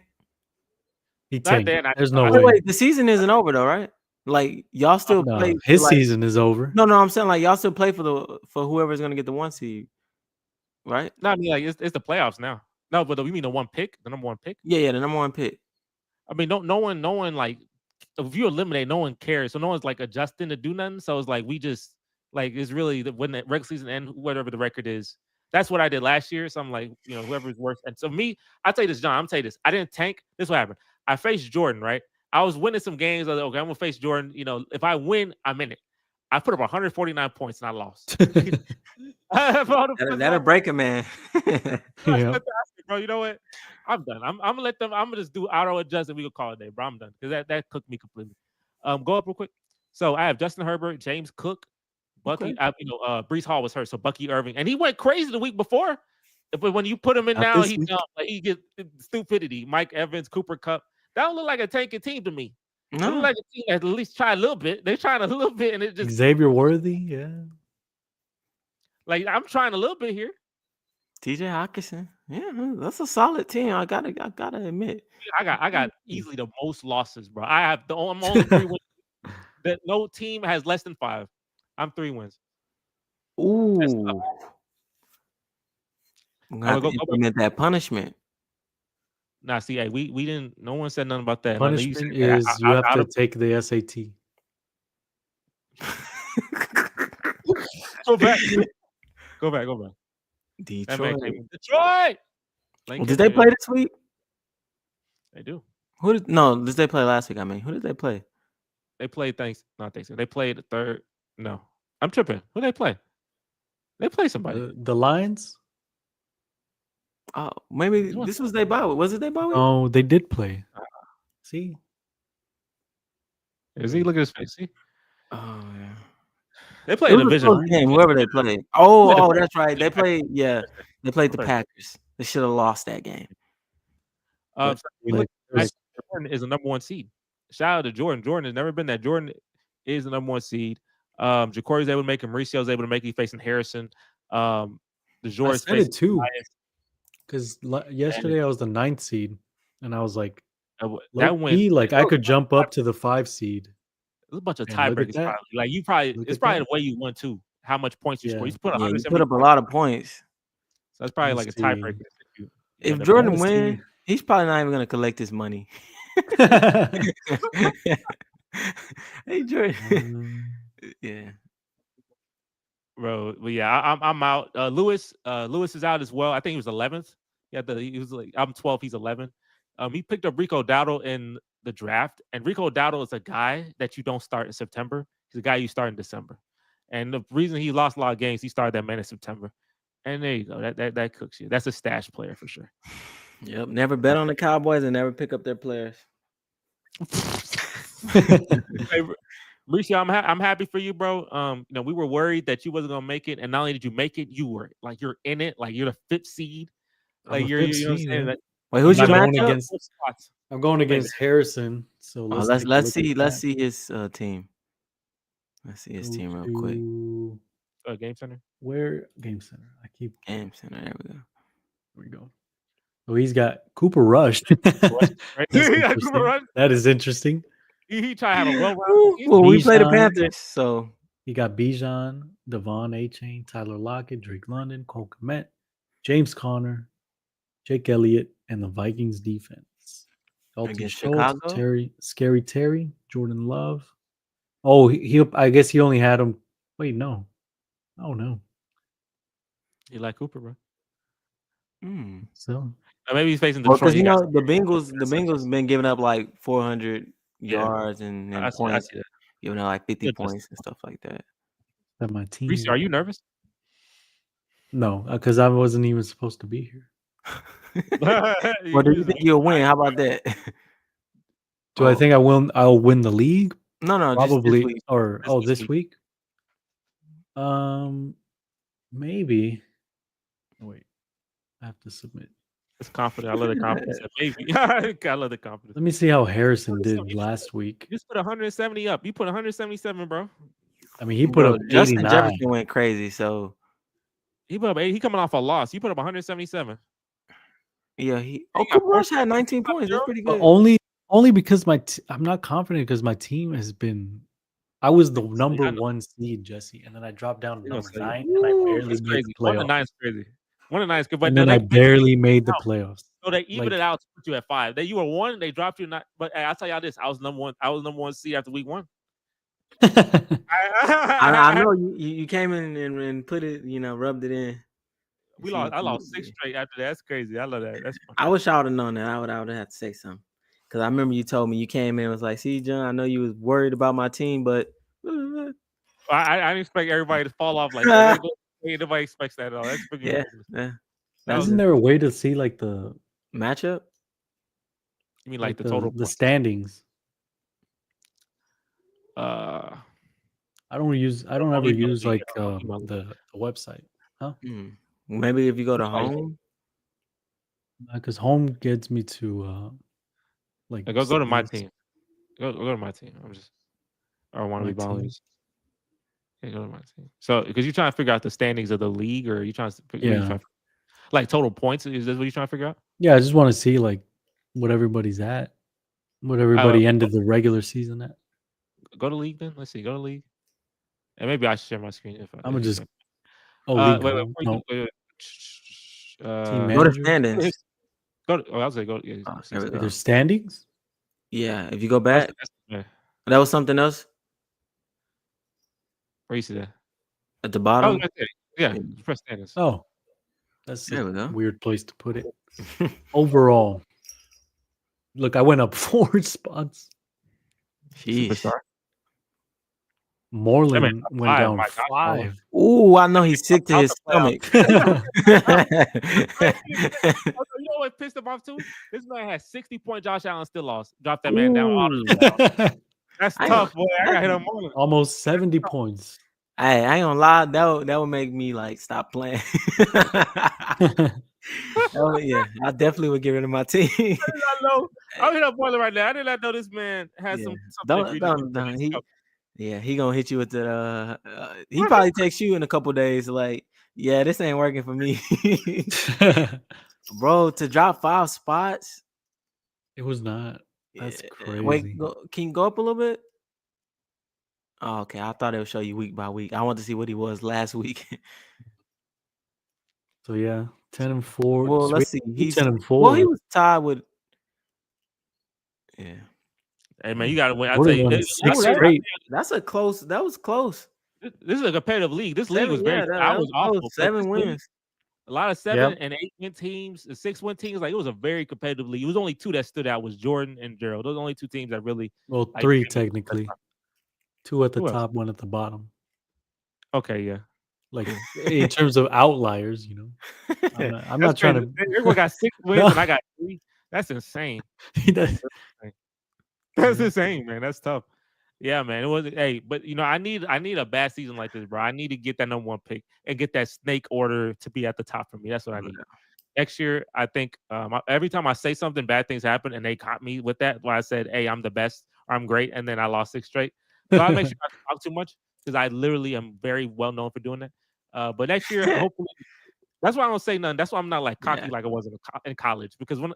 He tanked. There's no way. Wait, the season isn't over though, right? Like y'all still play. His season is over. No, I'm saying like y'all still play for whoever's gonna get the 1 seed, right? No, I mean like it's the playoffs now. No, but we mean the number 1 pick. Yeah, the number 1 pick. I mean, no one like if you eliminate, no one cares. So no one's like adjusting to do nothing. So it's like we just like it's really when the regular season and whatever the record is. That's what I did last year. So I'm like, whoever's worse. And so me, I'll tell you this, John. I'm tell you this. I didn't tank. This is what happened. I faced Jordan, right? I was winning some games. I was like, okay, I'm gonna face Jordan. If I win, I'm in it. I put up 149 points and I lost. That'll break a man. Bro, you know what? I'm done. I'm gonna let them. I'm gonna just do auto adjust and we can call it a day, bro. I'm done because that cooked me completely. Go up real quick. So I have Justin Herbert, James Cook, Bucky. Brees Hall was hurt, so Bucky Irving, and he went crazy the week before. But when you put him in now, he gets stupidity. Mike Evans, Cooper Kupp. That don't look like a tanking team to me. No. It look like a team that at least try a little bit. They're trying a little bit, and it just Xavier Worthy, yeah. Like I'm trying a little bit here. TJ Hawkinson, yeah, that's a solid team. I gotta admit. I got easily the most losses, bro. I'm only 3 wins. That no team has less than 5. I'm 3 wins. Ooh, I'm gonna have to implement that punishment. Nah, see, hey, we didn't. No one said nothing about that. Punishment is you have to take the SAT. Go back. Detroit. Well, did they play this week? They do. Did they play last week? I mean, who did they play? They played Thanksgiving. They played the 3rd. No, I'm tripping. Who did they play? They play somebody. The Lions? Oh, maybe this was their bye week. Was it their bye week? Oh, they did play. See? Is he look at his face? See, Oh yeah. they play It a was a division. close game, whoever they played. Oh, that's right. They played. Yeah, they played the Packers. They should have lost that game. So you look, Like, Jordan is the number 1 seed. Shout out to Jordan. Jordan has never been that. Jordan is the number 1 seed. Jacory's able to make him. Mauricio's able to make. He's facing Harrison. The I Jordan's said facing it too. Lions. Because yesterday I was the 9th seed, and I was like, That win. like I could jump up to the 5 seed. There's a bunch of And look at tiebreakers. that. Probably. Like you probably, Look it's at probably that. the way you won too. How much points you score? Yeah. You put Yeah, you 170. put up a lot of points. So that's probably like Let's a tiebreaker. see. If the Jordan Let's win, see. he's probably not even gonna collect his money. Hey Jordan. Yeah. Bro, but yeah, I'm out. Lewis is out as well. I think he was 11th. He was like I'm 12th. He's 11th. He picked up Rico Dowdle in the draft, and Rico Dowdle is a guy that you don't start in September. He's a guy you start in December, and the reason he lost a lot of games, he started that man in September, and there you go. That cooks you. That's a stash player for sure. Yep. Never bet on the Cowboys and never pick up their players. Hey, Mauricio, I'm happy for you, bro. We were worried that you wasn't gonna make it, and not only did you make it, you were like you're in it, like you're the 5th seed. Like you know what I'm saying? Like, Wait, who's your going matchup? I'm going against Harrison. So Let's let's see his team. Let's see his team real quick. Game Center. Where Game Center? I keep Game Center. There we go. Here we go. Oh, he's got Cooper Rush. That's interesting. That is interesting. He tried to have a well-rounded. Well, we play the Panthers, so he got Bijan, Devon A-Chain, Tyler Lockett, Drake London, Cole Kmet, James Conner, Jake Elliott, and the Vikings defense. Dalton Against Schultz, Chicago? Scary Terry, Jordan Love. Oh, I guess he only had him. Wait, no. Oh no. You like Cooper, bro? So maybe he's facing Well, Detroit. because the Bengals been giving up like 400 yards and points, giving up like 50 points and stuff like that. That my team. Reese, are you nervous? No, because I wasn't even supposed to be here. Well, do you think you'll win? How about that? Do I think I'll win the league? No, probably. Just this week. Or this week? Maybe. Wait, I have to submit. It's confident. I love the confidence. Maybe. I love the confidence. Let me see how Harrison did last week. You just put 170 up. You put 177, bro. I mean, he put up 89. Justin Jefferson went crazy, so he put up 80. He coming off a loss. You put up 177. Yeah, Cooper Rush had 19 points. That's pretty good. But only because I'm not confident because my team has been. I was the number 1 seed, Jesse, and then I dropped down to number 9, and I barely made the playoffs. 1 to 9 is crazy. 1 to 9 is good, but and then I barely made the playoffs. So they evened it out to put you at 5. You were 1, they dropped you 9. But I'll tell y'all this: I was number 1. I was number 1 seed after week 1. I know you came in and put it, rubbed it in. I lost 6 straight after that. That's crazy. I love that. That's fun. I wish I would have known that. I would have had to say something. Because I remember you told me you came in and was like, see, John, I know you was worried about my team, but I didn't expect everybody to fall off like that. Nobody expects that at all. That's pretty yeah. Isn't there a way to see like the matchup? You mean like the total the standings? I don't ever use like the website. Huh? Maybe if you go to home. Because home gets me to like go to my team. Go to my team. I want to be ballers. Yeah, go to my team. So because you're trying to figure out the standings of the league, or you trying to like total points? Is this what you're trying to figure out? Yeah, I just want to see like what everybody's at, what everybody ended the regular season at. Go to league then. Let's see. Go to league, and maybe I should share my screen if I'm gonna just. Wait. Go to standings. I was gonna go. Yeah, there's standings. Yeah, if you go back, that was something else. Where you see that? At the bottom. Yeah, press standings. Oh, that's a weird place to put it. Overall, look, I went up 4 spots. Jeez. Moreland went five. down My God, bro. 5. Ooh, I know he's sick to Out his the playoffs. stomach. You know what pissed him off too? This man had 60-point Josh Allen still lost. Dropped that man down. Ooh, That's I tough, ain't, boy. I got hit on morning. Almost 70 points. I ain't gonna lie, that would make me like stop playing. Oh yeah, I definitely would get rid of my team. I did not know. I'm hit up boiler right now. I did not know this man had Yeah. something Don't egregious. don't he yeah, he gonna hit you with the he probably texts you in a couple days like, yeah, this ain't working for me. Bro, to drop 5 spots. It was not. That's Yeah. Wait, crazy. can you go up a little bit? Oh, okay. I thought it would show you week by week. I want to see what he was last week. So yeah, 10-4. Well, let's see. He's He 10-4. was tied with. Yeah. Hey man, you gotta win. I tell Jordan you, won 6 that- straight. That's a close. That was close. this is a competitive league. This league was very. That I was was close. awful. But 7 this league, wins. a lot of 7 Yep. and 8-win teams, 6-win teams. Like it was a very competitive league. It was only 2 that stood out. Was Jordan and Gerald. Those are the only 2 teams that really. Well, Like, 3 made me- technically. 2 at the Who else? top, 1 at the bottom. Okay, yeah. Like in terms of outliers, you know. I'm not trying to. Everyone got 6 wins No. and I got 3. That's insane. That's- That's Yeah. insane, man. That's tough. Yeah, man. It was. Hey, but you know, I need a bad season like this, bro. I need to get that #1 pick and get that snake order to be at the top for me. That's what I need. Next year, I think every time I say something, bad things happen, and they caught me with that. Where I said, "Hey, I'm the best," or "I'm great," and then I lost 6 straight. So I make sure I don't talk too much because I literally am very well known for doing that. But next year, hopefully, that's why I don't say nothing. That's why I'm not like cocky Yeah. like I was in college because when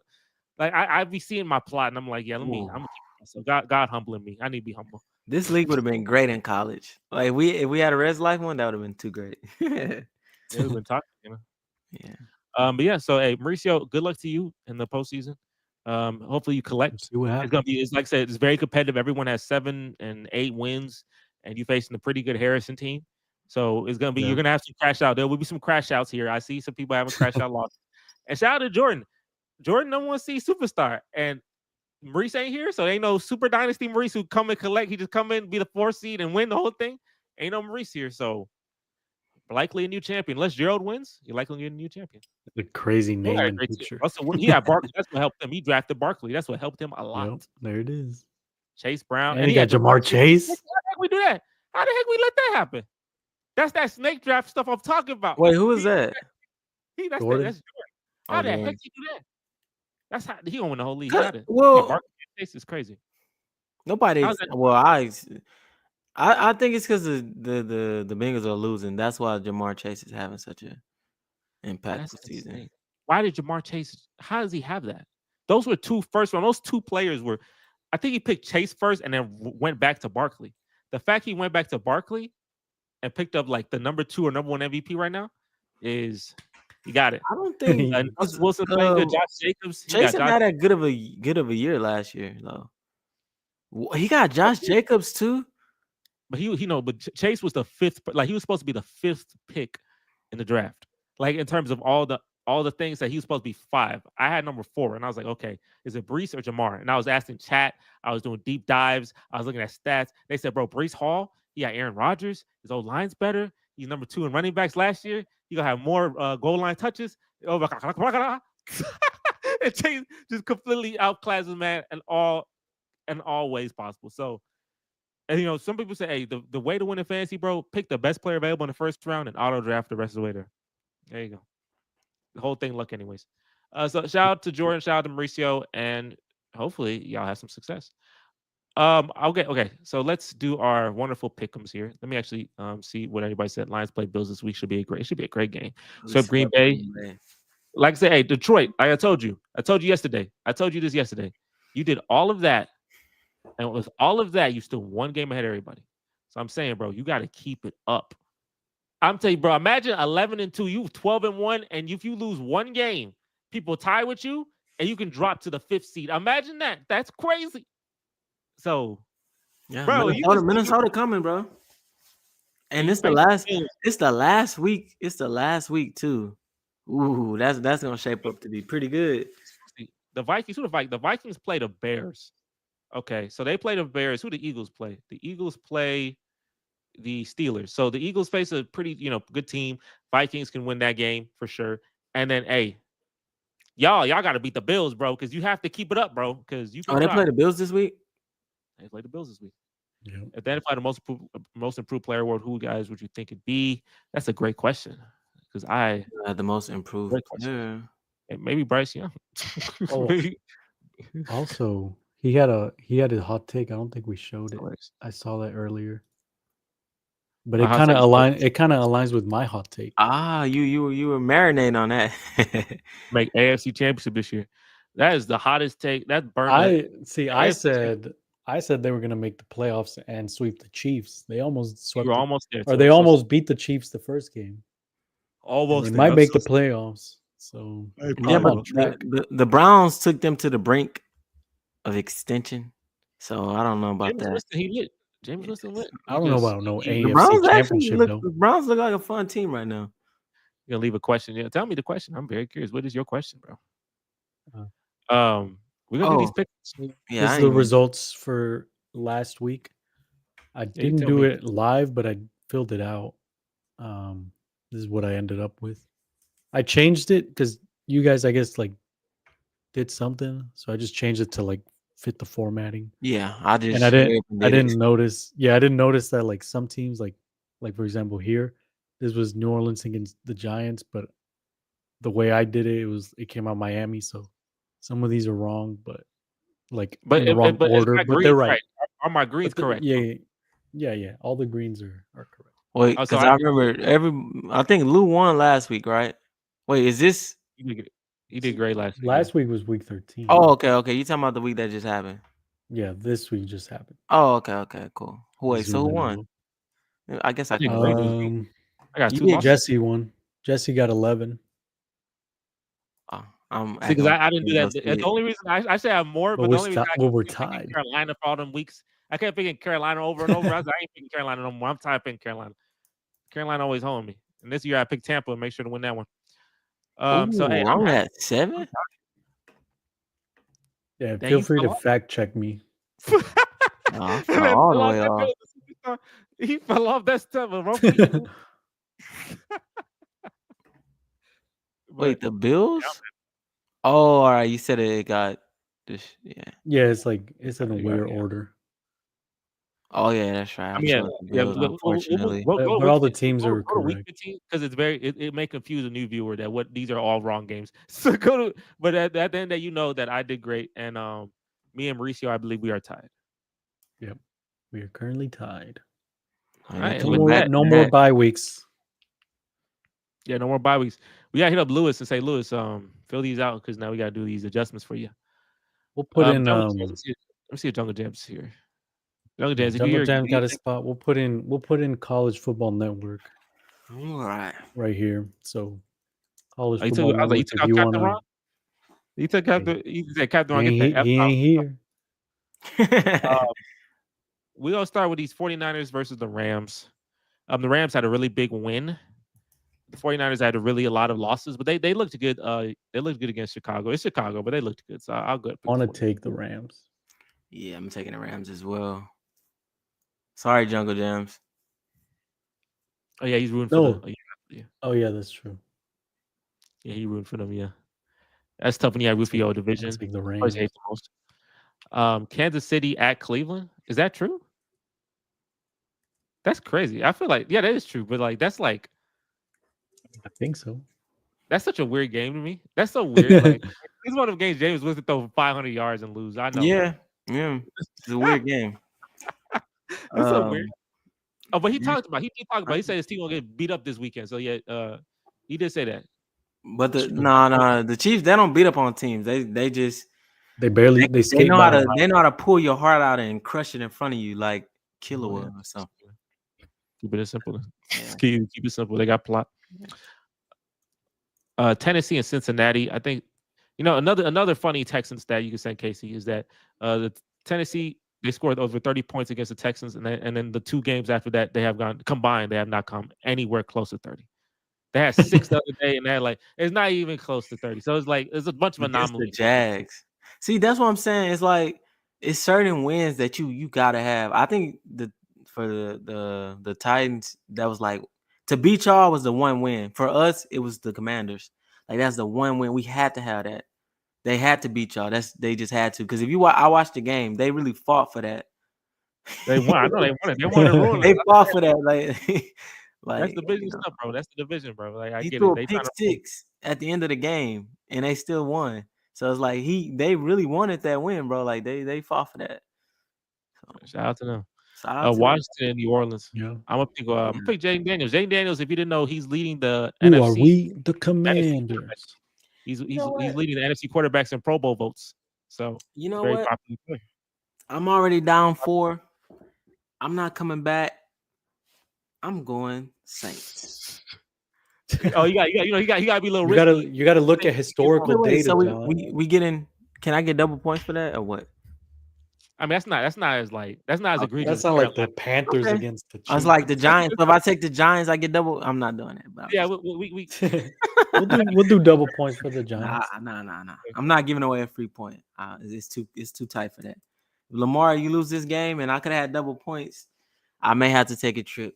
like I be seeing my plot and I'm like, yeah, I'm gonna keep myself. God humbling me. I need to be humble. This league would have been great in college. Like if we had a Res Life one, that would have been too great. Yeah, we've been talking, you know. Yeah. But yeah, so hey, Mauricio, good luck to you in the postseason. Hopefully you collect. See what It's happens. gonna be. It's like I said, it's very competitive. Everyone has 7 and 8 wins, and you facing a pretty good Harrison team. So it's gonna be. Yeah. You're gonna have some crash out. There will be some crash outs here. I see some people having crash out losses. And shout out to Jordan. Jordan, #1 seed superstar, and Maurice ain't here, so ain't no super dynasty Maurice who come and collect. He just come in, be the 4th seed, and win the whole thing. Ain't no Maurice here, so likely a new champion. Unless Gerald wins, you're likely getting a new champion. The crazy name Yeah, and great team. picture. Russell, he had Barkley. That's what helped him. He drafted Barkley. That's what helped him a lot. Yep, there it is. Chase Brown. And he got Jamar Chase. How the heck we do that? How the heck we let that happen? That's that snake draft stuff I'm talking about. Wait, who was that? That's Jordan. Jordan. How the Jordan. heck he do that? That's how he gonna win the whole league. Well, Barkley Chase is crazy. nobody. How's that? Well, I think it's because the Bengals are losing. That's why Jamar Chase is having such a impactful That's season. insane. Why did Jamar Chase? How does he have that? Those were 2 first round. Those 2 players were. I think he picked Chase first and then went back to Barkley. The fact he went back to Barkley and picked up like the #2 or #1 MVP right now is he got it. I don't think And Russell Wilson playing good. Josh Jacobs. Chase had that good of a year last year though. He got Josh Jacobs too. But but Chase was the 5th. Like he was supposed to be the 5th pick in the draft. Like in terms of all the things that he was supposed to be 5. I had #4, and I was like, okay, is it Brees or Jamar? And I was asking chat. I was doing deep dives. I was looking at stats. They said, bro, Brees Hall. He got Aaron Rodgers. His old line's better. He's #2 in running backs last year. He gonna have more goal line touches. And Chase just completely outclasses man in all ways possible. So. And some people say, hey, the way to win in fantasy, bro, pick the best player available in the 1st round and auto draft the rest of the way there. There you go. The whole thing luck anyways. So shout out to Jordan, shout out to Mauricio, and hopefully y'all have some success. Okay. So let's do our wonderful pick'ems here. Let me actually see what anybody said. Lions play Bills this week. It should be a great game. So Green Bay. Like I said, hey, Detroit, like I told you yesterday. I told you this yesterday. You did all of that. And with all of that, you still 1 game ahead of everybody. So I'm saying, bro, you got to keep it up. I'm telling you, bro, imagine 11-2, you 12-1, and if you lose 1 game, people tie with you, and you can drop to the 5th seed. Imagine that. That's crazy. So, yeah, bro, Minnesota coming, bro. And it's the last week. It's the last week too. Ooh, that's gonna shape up to be pretty good. The Vikings, the Vikings play the Bears. Okay, so they play the Bears. Who the Eagles play? The Eagles play the Steelers. So the Eagles face a pretty, good team. Vikings can win that game for sure. And then, hey, y'all got to beat the Bills, bro, because you have to keep it up, bro, because you can they drop. play the Bills this week. They play the Bills this week. Yeah. If they identify the most improved player award, who guys would you think it'd be? That's a great question. Because the most improved player. Maybe Bryce Young. Oh, also, he had a hot take. I don't think we showed it. I saw that earlier. But it kind of aligns with my hot take. You were marinating on that. Make AFC Championship this year. That is the hottest take. That burned. I said they were going to make the playoffs and sweep the Chiefs. They almost swept. You were almost there. Or they almost beat the Chiefs the first game. Almost. They might make the playoffs. So yeah, but the Browns took them to the brink of extension. So I don't know about that. James Winston lit. I don't know about no AFC Championship though. The Browns look like a fun team right now. You're gonna leave a question. Yeah, tell me the question. I'm very curious. What is your question, bro? We're gonna do these picks. Yeah, this is the results for last week. I didn't do it live, but I filled it out. This is what I ended up with. I changed it because you guys, I guess, like did something, so I just changed it to like fit the formatting. Yeah, I didn't notice. Yeah, I didn't notice that like some teams, like for example here, this was New Orleans against the Giants, but the way I did it, it came out Miami. So some of these are wrong, but in the wrong order. But they're right. Are my greens correct? Yeah. All the greens are correct. Wait, because I remember I think Lou won last week, right? Wait, is this? He did great last week. Last week was week 13. Oh, okay. You talking about the week that just happened? Yeah, this week just happened. Oh, okay, cool. Wait, so who won? I guess I can. I got 2 losses. Jesse won. Jesse got 11. Because I didn't do that. The only reason I say I have more, but the only reason we're tied. Carolina for all them weeks. I kept picking Carolina over and over. I ain't picking Carolina no more. I'm tired of picking Carolina. Carolina always home me. And this year I picked Tampa and make sure to win that one. So hey, I'm at 7. Yeah, feel free to fact check me. All the way off. He fell off that step. Wait, the Bills? Oh, all right. You said it got this. Yeah. Yeah, it's in a weird order. Oh yeah, that's right. Unfortunately, but all the teams are correct because it may confuse a new viewer that these are all wrong games. So but at the end that that I did great, and me and Mauricio, I believe we are tied. Yep, we are currently tied. Right, no more bye weeks. Yeah, no more bye weeks. We gotta hit up Lewis and say, Lewis, fill these out because now we gotta do these adjustments for you. We'll put in. Let me see if Jungle Jam's here. Jungle Jam got a spot. We'll put in College Football Network. All right, right here. So College Football Network. You took out Captain Ron. You took Captain. You said Captain Ron. He ain't here. We're gonna start with these 49ers versus the Rams. The Rams had a really big win. The 49ers had a lot of losses, but they looked good. They looked good against Chicago. It's Chicago, but they looked good. So I'll go. I want to take the Rams. Yeah, I'm taking the Rams as well. Sorry, Jungle Jams. Oh yeah, he's rooting for them. Oh yeah, that's true. Yeah, he rooting for them. Yeah, that's tough when you have root for your division. The Rams. Kansas City at Cleveland. Is that true? That's crazy. I feel like that is true, but that's like. I think so. That's such a weird game to me. That's so weird. This is one of the games James was to throw 500 yards and lose. I know. Yeah. It's a weird game. It's so weird. Oh, but he did talk about. He said his team will get beat up this weekend. So yeah, he did say that. But the Chiefs, they don't beat up on teams. They skate. They know how to pull your heart out and crush it in front of you like Killua or something. Keep it simple. Yeah. Keep it simple. They got plot. Tennessee and Cincinnati. I think another funny Texan stat you can send Casey is that the Tennessee they scored over 30 points against the Texans, and then the 2 games after that they have gone combined. They have not come anywhere close to 30. They had 6 the other day, and they're it's not even close to 30. So it's a bunch of anomalies. The Jags. See, that's what I'm saying. It's it's certain wins that you gotta have. I think the for the Titans, that was like to beat y'all was the one win. For us, it was the Commanders. Like that's the one win. We had to have that. They had to beat y'all. They just had to. Because if you I watched the game, they really fought for that. They won. I know they won it. They won to ruin They it. fought for that. Like That's division stuff, bro. That's the division, bro. Like I he get threw it. a They pick trying to. six at the end of the game, and they still won. So it's like they really wanted that win, bro. Like they fought for that. So, Shout out to them. shout out to them. Washington and New Orleans. Yeah. I'm gonna pick Jaden Daniels. Jaden Daniels, if you didn't know, he's leading the Who NFC. are we? The NFC Commanders. He's You know what? leading the NFC quarterbacks in Pro Bowl votes. So You know very what? popular player. I'm already down 4. I'm not coming back. I'm going Saints. Oh, you got to be a little You risky. gotta look at historical Wait, data, so John. we get in. Can I get double points for that or what? I mean, that's not as egregious. That's as not like the Carolina. Panthers Okay. against the Chiefs. I was like the Giants. So if I take the Giants, I get double. I'm not doing that. But Yeah, we we'll do double points for the Giants. Nah. I'm not giving away a free point. It's too tight for that. If Lamar, you lose this game, and I could have had double points, I may have to take a trip.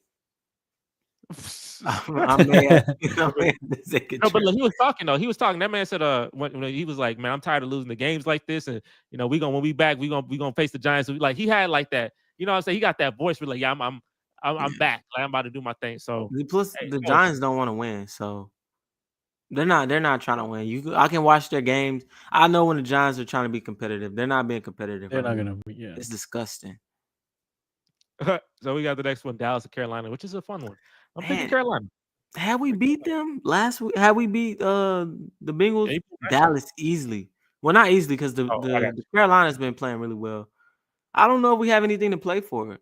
I may have to take a No, but trip. look, he was talking though. He was talking. That man said, when he was like, man, I'm tired of losing the games like this, and when we back, we gonna face the Giants. Like he had like that, you know what I'm saying? He got that voice for like, yeah, I'm back. Like I'm about to do my thing. So Plus, the Giants don't want to win, so they're not trying to win. I can watch their games. I know when the Giants are trying to be competitive. They're not being competitive. They're not now. gonna. Yeah, It's disgusting. so we got the next one, Dallas and Carolina, which is a fun one. I'm picking Man. Carolina. Had we beat them last week? Had we beat the Bengals? Yeah, Dallas easily. Well, not easily because the Carolina's been playing really well. I don't know if we have anything to play for.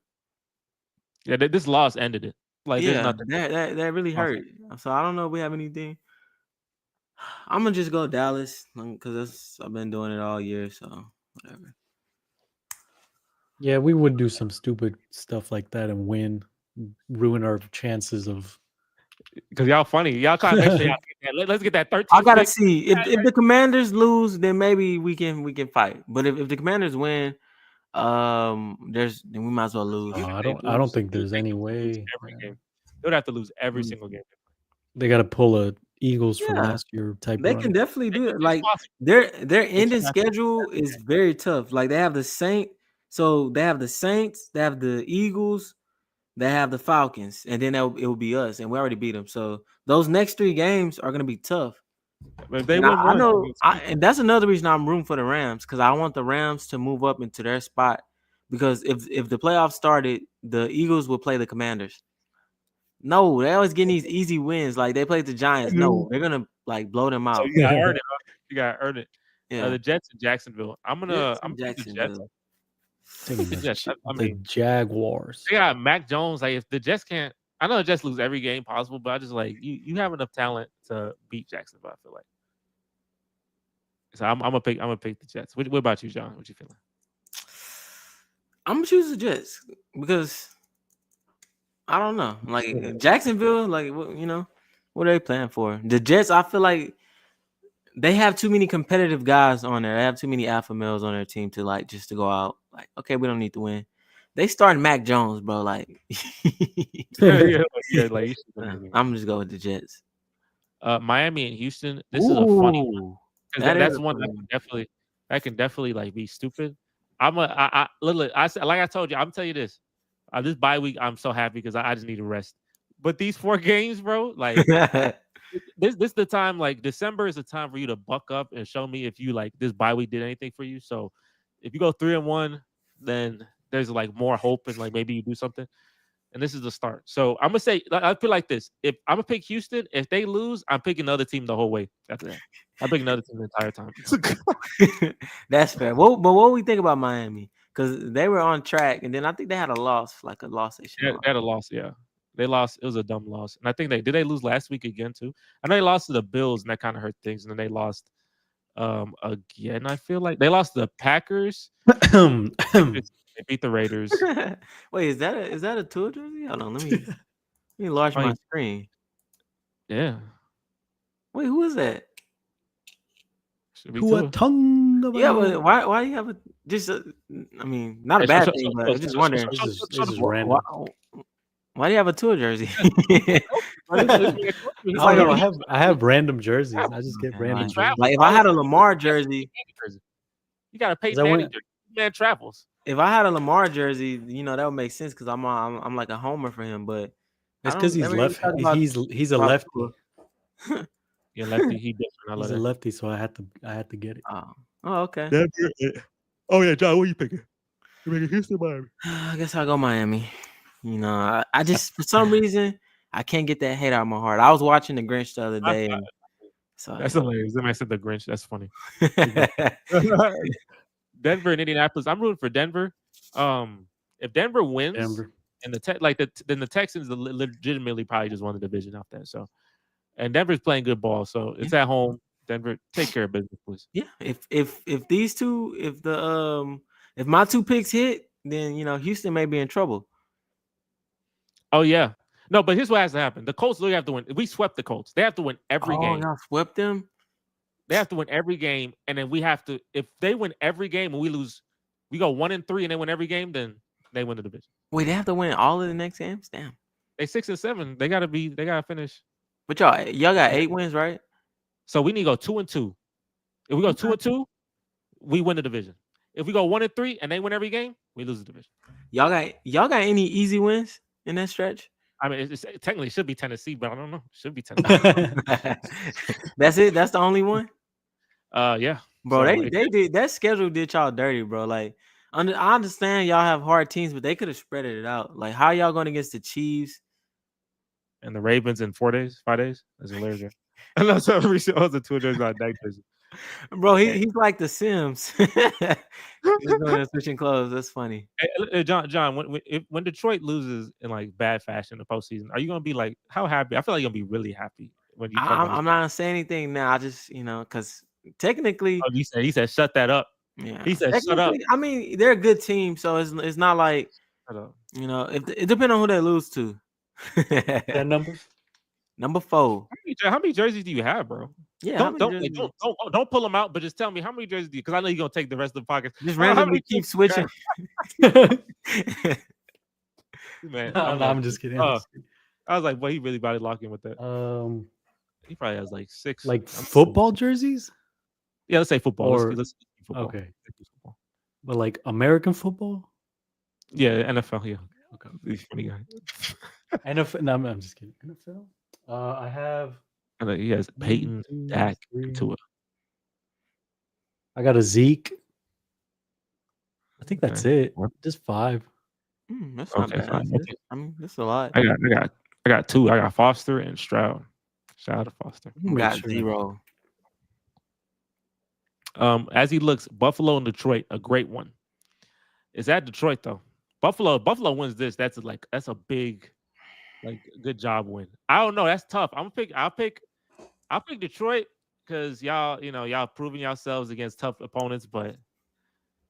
Yeah, this loss ended it. Like there's nothing. That really hurt. So I don't know if we have anything. I'm gonna just go Dallas because I've been doing it all year. So whatever. Yeah, we would do some stupid stuff like that and win, ruin our chances of. Because y'all funny. Y'all trying to make sure y'all get that. Let's get that 13. I gotta see if the Commanders lose, then maybe we can fight. But if the Commanders win, then we might as well lose. I don't think there's any way. Every game. They would have to lose every single game. They got to pull a Eagles from last year type. They run. can definitely do it. Like their ending schedule is very tough. Like they have the Saints, they have the Eagles, they have the Falcons, and then it will be us, and we already beat them. So those next 3 games are gonna be tough. But if they and win I know, and that's another reason I'm rooting for the Rams because I want the Rams to move up into their spot. Because if the playoffs started, the Eagles will play the Commanders. No, they always getting these easy wins. Like they played the Giants. No, they're gonna like blow them out. So you gotta earn it. You gotta earn it. Yeah. The Jets in Jacksonville. I'm Jacksonville. The Jaguars. They got Mac Jones. Like if the Jets can't, I know the Jets lose every game possible, but I just like you have enough talent to beat Jacksonville. I feel like. So I'm gonna pick the Jets. What about you, John? What you feeling? I'm gonna choose the Jets because I don't know. Like Jacksonville, like what are they playing for? The Jets, I feel like they have too many competitive guys on there. They have too many alpha males on their team to like just to go out. Like, okay, we don't need to win. They starting Mac Jones, bro. Like, like I'm just going with the Jets. Miami and Houston. This is a funny one. That's one that can definitely like be stupid. I told you, I'm telling you this. This bye week, I'm so happy because I just need to rest. But these 4 games, bro, like this is the time. Like December is the time for you to buck up and show me if you like this bye week did anything for you. So if you go 3-1, then there's like more hope and like maybe you do something. And this is the start. So I'm gonna say I feel like this. If I'm gonna pick Houston, if they lose, I'm picking another team the whole way after that. I pick another team the entire time. That's fair. But what do we think about Miami? Because they were on track, and then I think they had a loss. They had a loss, yeah. They lost. It was a dumb loss. And I think did they lose last week again too? I know they lost to the Bills, and that kind of hurt things. And then they lost again. I feel like they lost to the Packers. They beat the Raiders. Wait, is that a Tua jersey? Hold on, let me enlarge my screen. Yeah. Wait, who is that? Tua Tongue. mundo. Yeah, Mario. but why do you have a just? I mean, not a Hey, bad thing, but I'm just wondering This is why, random. why do you have a Tua jersey? But it's I like don't know. if I have random jerseys. I just get Okay, random like, jerseys. like if I had a Lamar jersey, you got a Peyton I Manning went- jersey. Man travels. if I had a Lamar jersey, you know that would make sense because I'm like a homer for him. But I It's because don't he's ever hear you left. talk about He's a lefty. Tua. Yeah, lefty. He different. I love He's a that. lefty, so I had to get it. Oh, okay. Oh yeah, John. What are you picking? You picking Houston, Miami? I guess I'll go Miami. You know, I just for some reason I can't get that hate out of my heart. I was watching the Grinch the other day, and so That's hilarious. That man said the Grinch. That's funny. yeah. Denver and Indianapolis. I'm rooting for Denver. If Denver wins, Denver. and then the Texans legitimately probably just won the division off that. So, and Denver's playing good ball, so it's at home. Denver, take care of business, please. Yeah, if these two, if my two picks hit, then you know Houston may be in trouble. Oh yeah, no, but here's what has to happen: the Colts literally have to win. We swept the Colts. They have to win every game. Y'all swept them. They have to win every game, and then we have to. If they win every game and we lose, we go 1-3, and they win every game, then they win the division. Wait, they have to win all of the next games. Damn. They 6-7. They gotta finish. But y'all got 8 wins, right? So we need to go 2-2. If we go 2-2, we win the division. If we go 1-3 and they win every game, we lose the division. Y'all got any easy wins in that stretch? I mean, it's technically it should be Tennessee, but I don't know. It should be Tennessee. That's it. That's the only one. Yeah, Bro, so they did that schedule did y'all dirty, bro. Like, I understand y'all have hard teams, but they could have spread it out. Like, how y'all going against the Chiefs and the Ravens in 5 days. That's hilarious. I know some recent was the 2 days on night jersey. Bro, he's like the Sims. He's doing the switching clothes. That's funny. Hey, John, when Detroit loses in like bad fashion in the postseason, are you gonna be like how happy? I feel like you're gonna be really happy when you. I'm not gonna say anything now. I just because technically, oh, he said shut that up. yeah, He said shut up. I mean, they're a good team, so it's not like you know. If it depends on who they lose to. That number 4. How many jerseys do you have, bro? Yeah, don't pull them out, but just tell me how many jerseys do you? Because I know you're gonna take the rest of the podcast. Just randomly keep switching. Man, I'm just kidding. I was like, boy, he really about to lock in with that. He probably has like 6. Like football jerseys. Yeah, let's say football. Or, let's football. Okay. But like American football. Yeah, NFL. Yeah. Okay. He's funny guy. NFL. No, I'm just kidding. NFL. I have. And he has Peyton, Dak, and Tua. I got a Zeke. I think that's it. Just 5. That's not bad. 5. Okay. I mean, that's a lot. I got 2. I got Foster and Stroud. Shout out to Foster. Got 0. As he looks, Buffalo and Detroit, a great one. It's at Detroit though. Buffalo wins this. That's a big, like, good job win. I don't know. That's tough. I'll pick Detroit because y'all proving yourselves against tough opponents. But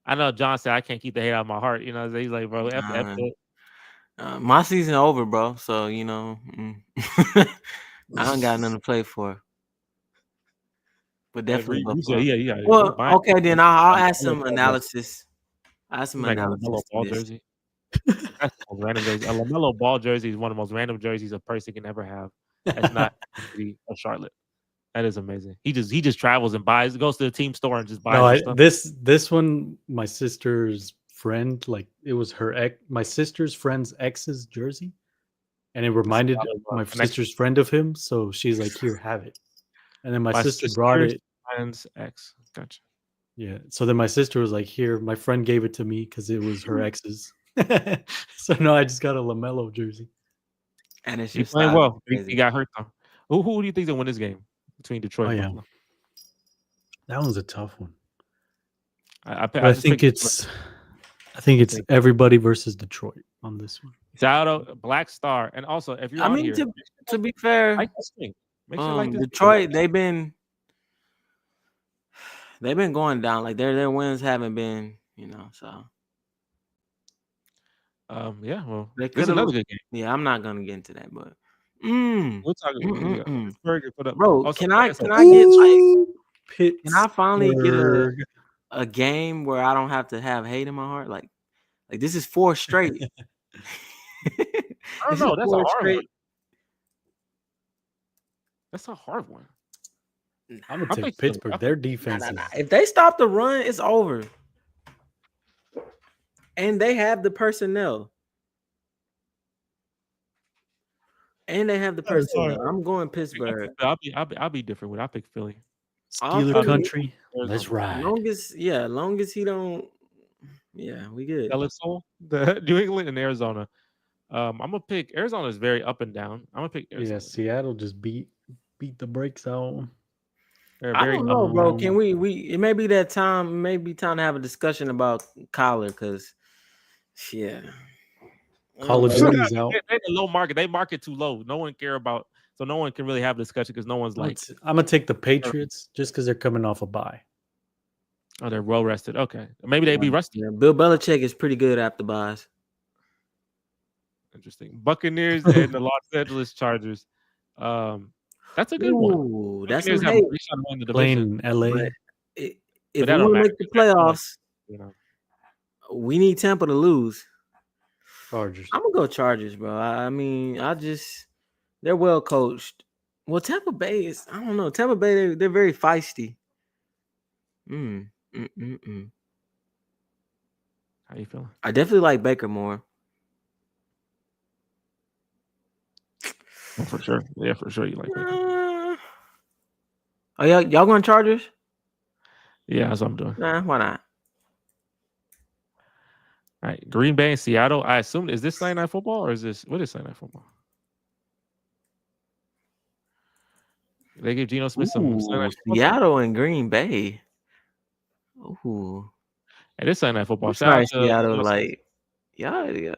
I know John said I can't keep the hate out of my heart. You know, he's like, bro, F it. My season over, bro. So you know, I don't got nothing to play for. But definitely, yeah. Well, okay, then I'll add some analysis. I some like analysis. A LaMelo Ball jersey. That's the most random jersey. A LaMelo Ball jersey is one of the most random jerseys a person can ever have. That's not of Charlotte. That is amazing. He just travels and goes to the team store and just buys stuff. This one, my sister's friend, like it was my sister's friend's ex's jersey, and it reminded my sister's friend of him. So she's like, "Here, have it." And then my sister brought it. Friend's ex, gotcha. Yeah. So then my sister was like, "Here, my friend gave it to me because it was her ex's." So no, I just got a LaMelo jersey. And it's He's just playing well. He got hurt though. Who do you think will win this game between Detroit and Buffalo? That one's a tough one. I think it's everybody versus Detroit on this one. Shout out Black Star, and also if you're here, to be fair, like this thing. Make sure like this Detroit, they've been going down. Like their wins haven't been, so. Yeah, well, it's another good game. Yeah, I'm not gonna get into that, but we'll talk. Bro, can I get like? Can I finally get a game where I don't have to have hate in my heart. Like this is 4 straight. I don't This is know. That's a 4 hard one. straight. That's a hard one. I'm gonna I'll take take Philly. Pittsburgh. Their defense is If they stop the run, it's over. And they have the personnel. I'm going Pittsburgh. I'll be different with. I'll pick Philly. I'll Steeler pick country. Let's ride. Long as he don't. Yeah, we good. Soul, the New England and Arizona. I'm gonna pick Arizona is very up and down. I'm gonna pick Arizona. Yeah, Seattle just beat the brakes out. They're I very don't know, up. bro. Can we? It may be that time. Maybe time to have a discussion about Kyler, because yeah, Call of Duty's out. They're the low market. They market too low. No one care about. So no one can really have a discussion because no one's like. I'm gonna take the Patriots just because they're coming off a bye. Oh, they're well rested. Okay, maybe they'd be rusty. Yeah, Bill Belichick is pretty good after buys. Interesting. Buccaneers and the Los Angeles Chargers. That's a good one. Ooh, that's Buccaneers some have hate. a great shot to win the division. Playing LA. But if But we that don't want to matter. make the playoffs, You know, we need Tampa to lose. Chargers. I'm gonna go Chargers, bro. I mean, they're well coached. Well, Tampa Bay is. I don't know. Tampa Bay, they're very feisty. how you feeling? I definitely like Baker more. Oh, for sure. Yeah, for sure. You like that. Oh, y'all going Chargers? Yeah, that's what I'm doing. Nah, why not? All right, Green Bay and Seattle. I assume is this Sunday Night Football or is this what is Sunday Night Football? They give Geno Smith some Sunday Night Football. Seattle and Green Bay. Ooh, Hey, this Sunday Night Football. I'm Shout sorry, out to Seattle. Like, yeah.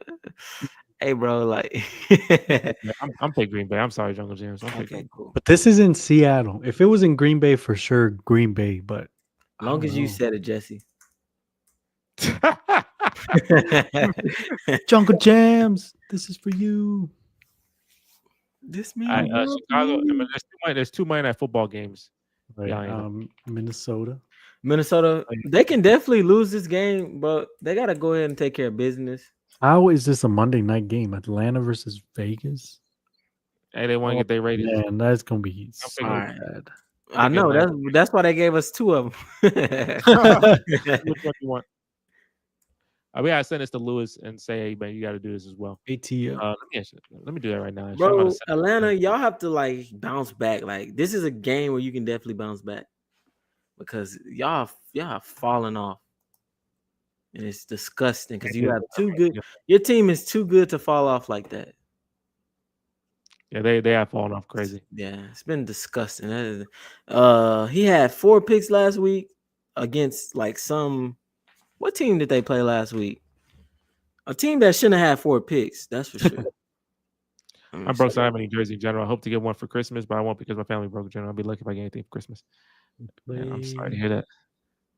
Hey, bro. Like, I'm picking Green Bay. I'm sorry, Jungle James. okay, cool. But this is in Seattle. If it was in Green Bay, for sure, Green Bay. But As long as you said it, Jesse. Jungle Jams, this is for you. This means Chicago. I mean, there's two Monday Night Football games. Right, Yeah, Minnesota. They can definitely lose this game, but they gotta go ahead and take care of business. How is this a Monday night game? Atlanta versus Vegas? Hey, they want to get their ratings. Man, that's gonna be so Alright. bad. I know that's why they gave us 2 of them. Which one you want? We gotta send this to Lewis and say, "Hey, man, you got to do this as well." ATL. Let me do that right now. Bro, Atlanta, y'all have to like bounce back. Like, this is a game where you can definitely bounce back because y'all have fallen off, and it's disgusting because you have too good. Your team is too good to fall off like that. Yeah, they have fallen off crazy. Yeah, it's been disgusting. He had 4 picks last week against like some. What team did they play last week? A team that shouldn't have had 4 picks. That's for sure. My bro don't have any jersey in general. I hope to get one for Christmas, but I won't because my family broke in general. I'll be lucky if I get anything for Christmas. Man, I'm sorry to hear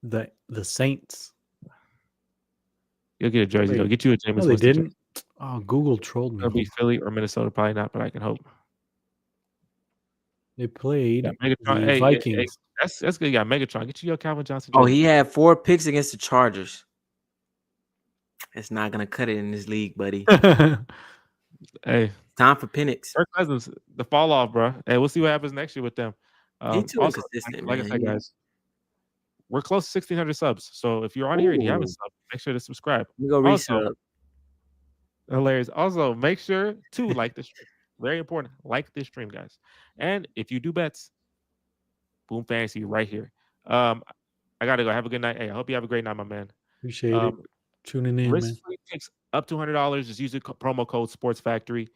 that. The Saints. You'll get a jersey. They'll get you a Jameis. No, they didn't. Oh, Google trolled me. It'll be Philly or Minnesota, probably not, but I can hope. They played the Vikings. That's good. You got Megatron. Get you your Calvin Johnson. Oh, he had 4 picks against the Chargers. It's not gonna cut it in this league, buddy. Hey, time for Penix. Kirk Cousins, the fall off, bro. Hey, we'll see what happens next year with them. He too also, inconsistent, like man. I said, guys, we're close to 1,600 subs. So if you're on here and you haven't subbed, make sure to subscribe. We go resub. Hilarious. Also, make sure to like the stream. Very important. Like this stream, guys. And if you do bets, Boom Fantasy right here. I gotta go. Have a good night. Hey, I hope you have a great night, my man. Appreciate it. Tuning in, man. Free picks up to $100. Just use the promo code Sports Factory.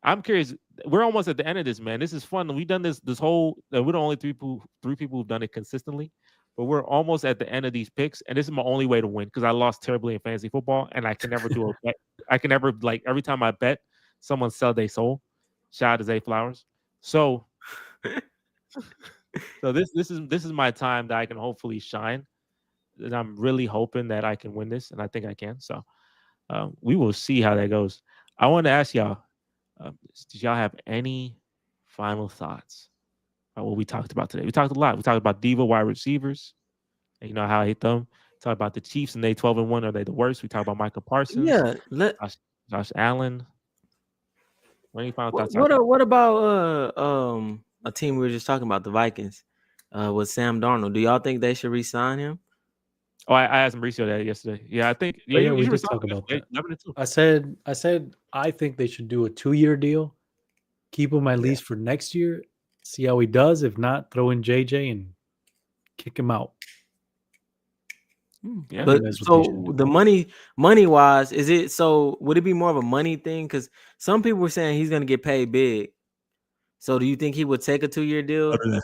I'm curious. We're almost at the end of this, man. This is fun. We've done this whole. We're the only three people who've done it consistently, but we're almost at the end of these picks, and this is my only way to win because I lost terribly in fantasy football, and I can never do a bet. I can never every time I bet, someone sell their soul. Shout out to Zay Flowers. So this is my time that I can hopefully shine. And I'm really hoping that I can win this, and I think I can. So we will see how that goes. I want to ask y'all, did y'all have any final thoughts about what we talked about today? We talked a lot. We talked about diva wide receivers, and you know how I hate them. Talk about the Chiefs and they 12-1. Are they the worst? We talk about Michael Parsons. Yeah. Josh Allen. Any final thoughts? What about a team we were just talking about, the Vikings, with Sam Darnold? Do y'all think they should re-sign him? Oh, I asked Mauricio that yesterday. Yeah, I think. Oh, yeah, you we should did resign talk him. about that. 11-2. I said I think they should do a 2-year deal, keep him at least for next year, see how he does. If not, throw in JJ and kick him out. Yeah. But that's what they so should do. the money wise, is it so? Would it be more of a money thing? Because some people were saying he's going to get paid big. So do you think he would take a 2-year deal? Yeah,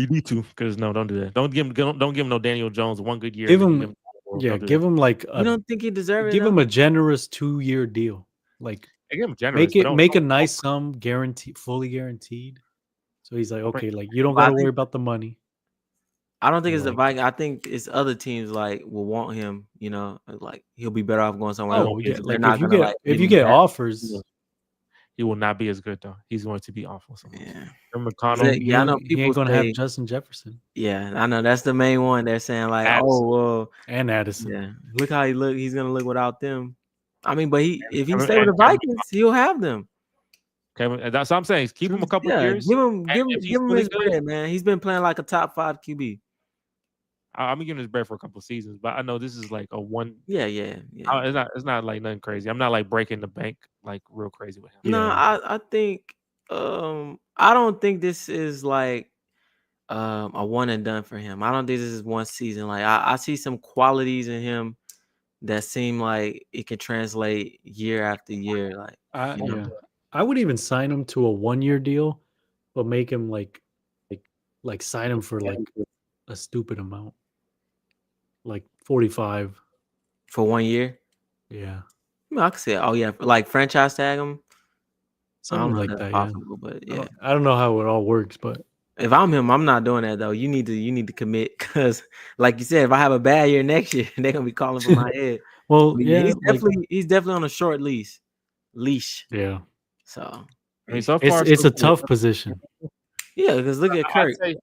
you need to, because no, don't do that. Don't give him no Daniel Jones one good year. Give and then him, don't do give that. him like You don't think he deserves it? give though? him a generous 2-year deal. Like Hey, give him generous. make a nice sum, guaranteed, fully guaranteed. So he's like, okay, like you don't Well, I got to worry think- about the money. I don't think it's the Like- Vikings. I think it's other teams like will want him. You know, like he'll be better off going somewhere Oh else. yeah, They're like not gonna, if give you him get that. offers, He will not be as good though. He's going to be awful. Yeah. McConnell. Yeah, I know he people ain't gonna say, have Justin Jefferson yeah, I know that's the main one. They're saying like, Addison. oh well, and Addison. yeah, look how he look. He's gonna look without them. I mean, but if he Kevin- stay with the and Kevin- Vikings, he'll have them. Kevin, that's what I'm saying. Keep him a couple Yeah, years. give him and if he's give him really his good, bread, man. He's been playing like a top 5 QB. I'm gonna give him his bread for a couple of seasons. But I know this is like a one. Yeah. It's not like nothing crazy. I'm not like breaking the bank like real crazy with him. No, Yeah. I think I don't think this is like a one and done for him. I don't think this is one season. Like I see some qualities in him that seem like it can translate year after year. Like I would even sign him to a 1-year deal, but make him like sign him for like a stupid amount, like 45. for 1 year. Yeah, I mean, I could say, oh yeah, like franchise tag him. I don't something know like if that. that's possible, but yeah. I don't know how it all works, but If I'm him, I'm not doing that though. You need to commit because, like you said, if I have a bad year next year, they're gonna be calling for my head. well, But yeah, he's definitely on a short leash. yeah. So I mean, so far It's so a good. tough position. yeah, because look at I'd Kirk. say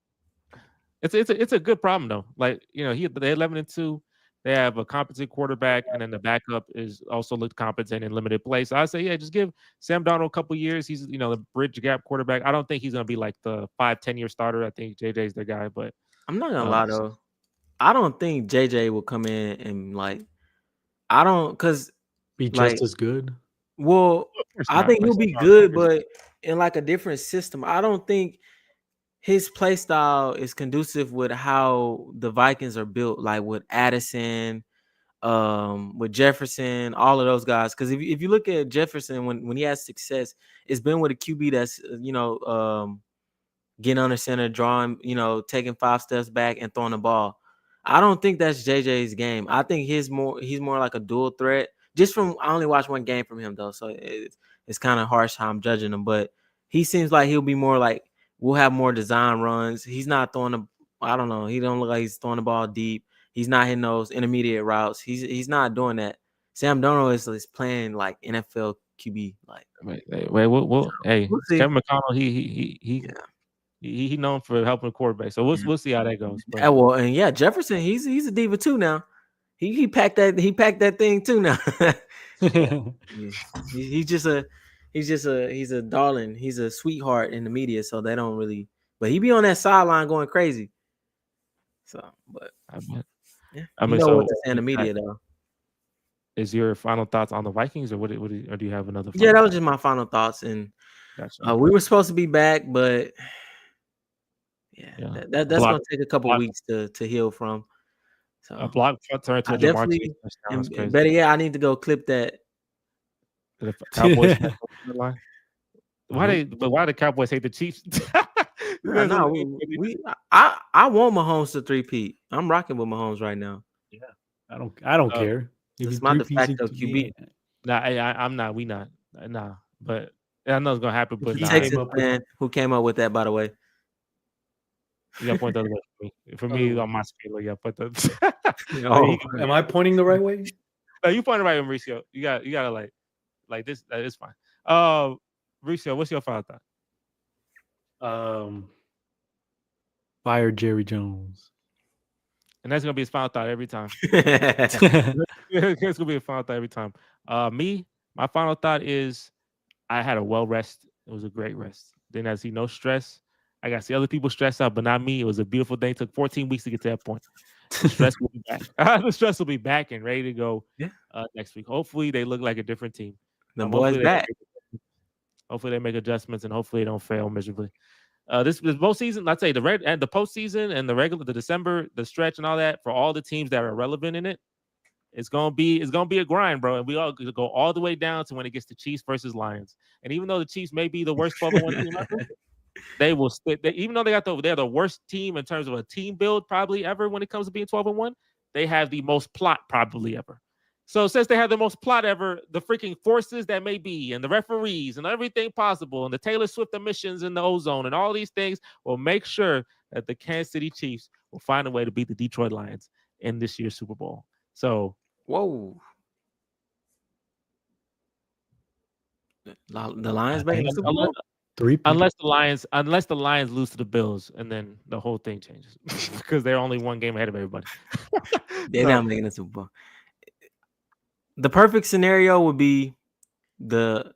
it's a good problem though. Like they're 11-2. They have a competent quarterback, and then the backup is also looked competent in limited play. So I say, yeah, just give Sam Darnold a couple years. He's the bridge gap quarterback. I don't think he's gonna be like the 5-10 year starter. I think JJ's the guy, but I'm not gonna lie though. I don't think JJ will come in and like I don't because Be like just as good. well, of course I not. think Like, he'll be so far, good, but in like a different system. I don't think his play style is conducive with how the Vikings are built, like with Addison, with Jefferson, all of those guys. Because if you look at Jefferson when he has success, it's been with a QB that's getting under center, drawing, taking 5 steps back and throwing the ball. I don't think that's JJ's game. I think he's more like a dual threat. Just from I only watched one game from him though, so it's kind of harsh how I'm judging him. But he seems like he'll be more like we'll have more design runs. He's not throwing the I don't know. He don't look like he's throwing the ball deep. He's not hitting those intermediate routes. He's not doing that. Sam Darnold is playing like NFL QB. Like wait, we'll hey, We'll see. Kevin McConnell, he known for helping the quarterback. So we'll see how that goes. But yeah, well, and yeah, Jefferson, he's a diva too now. He packed that thing too now. He's a darling. He's a sweetheart in the media, so they don't really. But he be on that sideline going crazy. So, but yeah, I mean, what to say in the media though. Is your final thoughts on the Vikings, or or do you have another? Yeah, that was just my final thoughts, and gotcha. we were supposed to be back, but that's gonna take a couple weeks to heal from. So a block turn to definitely, and better I need to go clip that. The Cowboys line. Why the Cowboys hate the Chiefs? I want Mahomes to 3-peat. I'm rocking with Mahomes right now. Yeah, I don't care. It's my de facto QB. Nah, I'm not. We not. Nah, but I know it's gonna happen. But Texas fan who came up with that, by the way. You got to point the other way for me. On my scale, yeah, put the. Am I pointing the right way? No, you pointed right, Mauricio. You gotta like this. That is fine. Mauricio, what's your final thought? Fire Jerry Jones. And that's gonna be his final thought every time. It's gonna be a final thought every time. My final thought is I had a well rest. It was a great rest. Didn't have to see no stress. I got to see other people stressed out, but not me. It was a beautiful thing. It took 14 weeks to get to that point. The stress will be back. The stress will be back and ready to go next week. Hopefully, they look like a different team. The boys back. Hopefully, they make adjustments and hopefully they don't fail miserably. This postseason, I'd say the postseason and the December, the stretch and all that for all the teams that are relevant in it. It's gonna be a grind, bro, and we all go all the way down to when it gets to Chiefs versus Lions. And even though the Chiefs may be the worst 12-1 team ever, they will even though they're the worst team in terms of a team build probably ever when it comes to being 12-1, they have the most plot probably ever. So since they have the most plot ever, the freaking forces that may be and the referees and everything possible and the Taylor Swift emissions in the ozone and all these things will make sure that the Kansas City Chiefs will find a way to beat the Detroit Lions in this year's Super Bowl. So whoa. The Lions making the Super Bowl? Unless the Lions lose to the Bills, and then the whole thing changes because they're only one game ahead of everybody. They're not making the Super Bowl. The perfect scenario would be the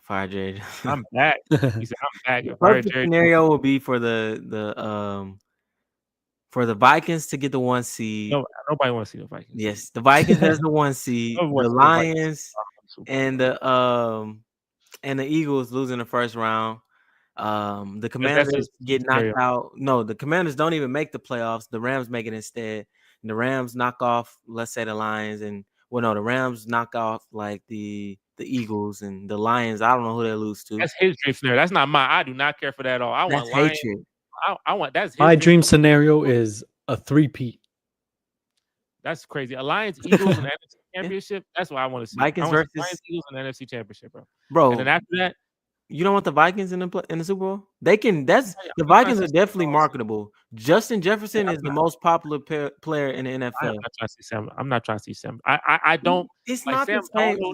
fire Jared. I'm back. He said, "I'm back." The perfect scenario would be for the Vikings to get the 1 seed. No, nobody wants to see the Vikings. Yes, the Vikings as the 1 seed. The Lions and the Eagles losing the first round. The Commanders get knocked out. No, the Commanders don't even make the playoffs. The Rams make it instead. And the Rams knock off, let's say, the Lions, and the Rams knock off like the Eagles and the Lions. I don't know who they lose to. That's his dream scenario. That's not mine. I do not care for that at all. I want hatred. I want that's his my dream scenario is a 3-peat. That's crazy. A Lions Eagles and NFC Championship. That's what I want to see. Vikings versus Lions Eagles and NFC Championship, bro. And then after that, you don't want the Vikings in the Super Bowl? They can. The Vikings are definitely marketable. Justin Jefferson is the most popular player in the NFL. I'm not trying to see Sam. I don't. It's like not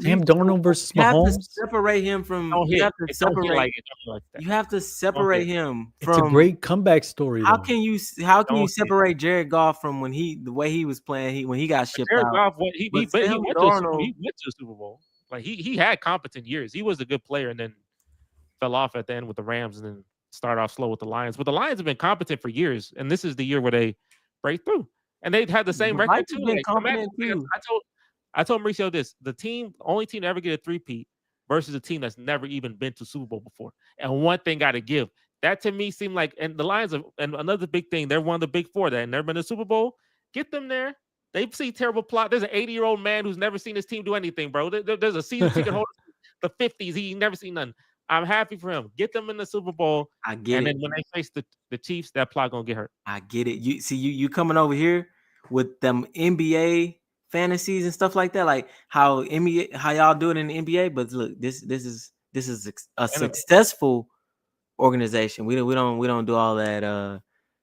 Sam Darnold versus Mahomes. You have to separate him from. You have to separate. You have to separate him from. It's a great comeback story. How can you separate Jared Goff from the way he was playing? When he got shipped out. Goff, he went to the Super Bowl. Like he had competent years. He was a good player, and then fell off at the end with the Rams and then start off slow with the Lions. But the Lions have been competent for years, and this is the year where they break through. And they've had the same record too. I told Mauricio this: the only team to ever get a 3-peat versus a team that's never even been to Super Bowl before. And one thing got to give. That to me seemed like, and the Lions and another big thing, they're one of the big four that have never been to Super Bowl. Get them there. They see terrible plot. There's an 80-year-old man who's never seen his team do anything, bro. There's a season ticket holder, the 50s. He never seen nothing. I'm happy for him. Get them in the Super Bowl. I get it. And then when they face the Chiefs, that plot gonna get hurt. I get it. You coming over here with them NBA fantasies and stuff like that, like how y'all do it in the NBA. But look, this is a successful organization. We don't do all that.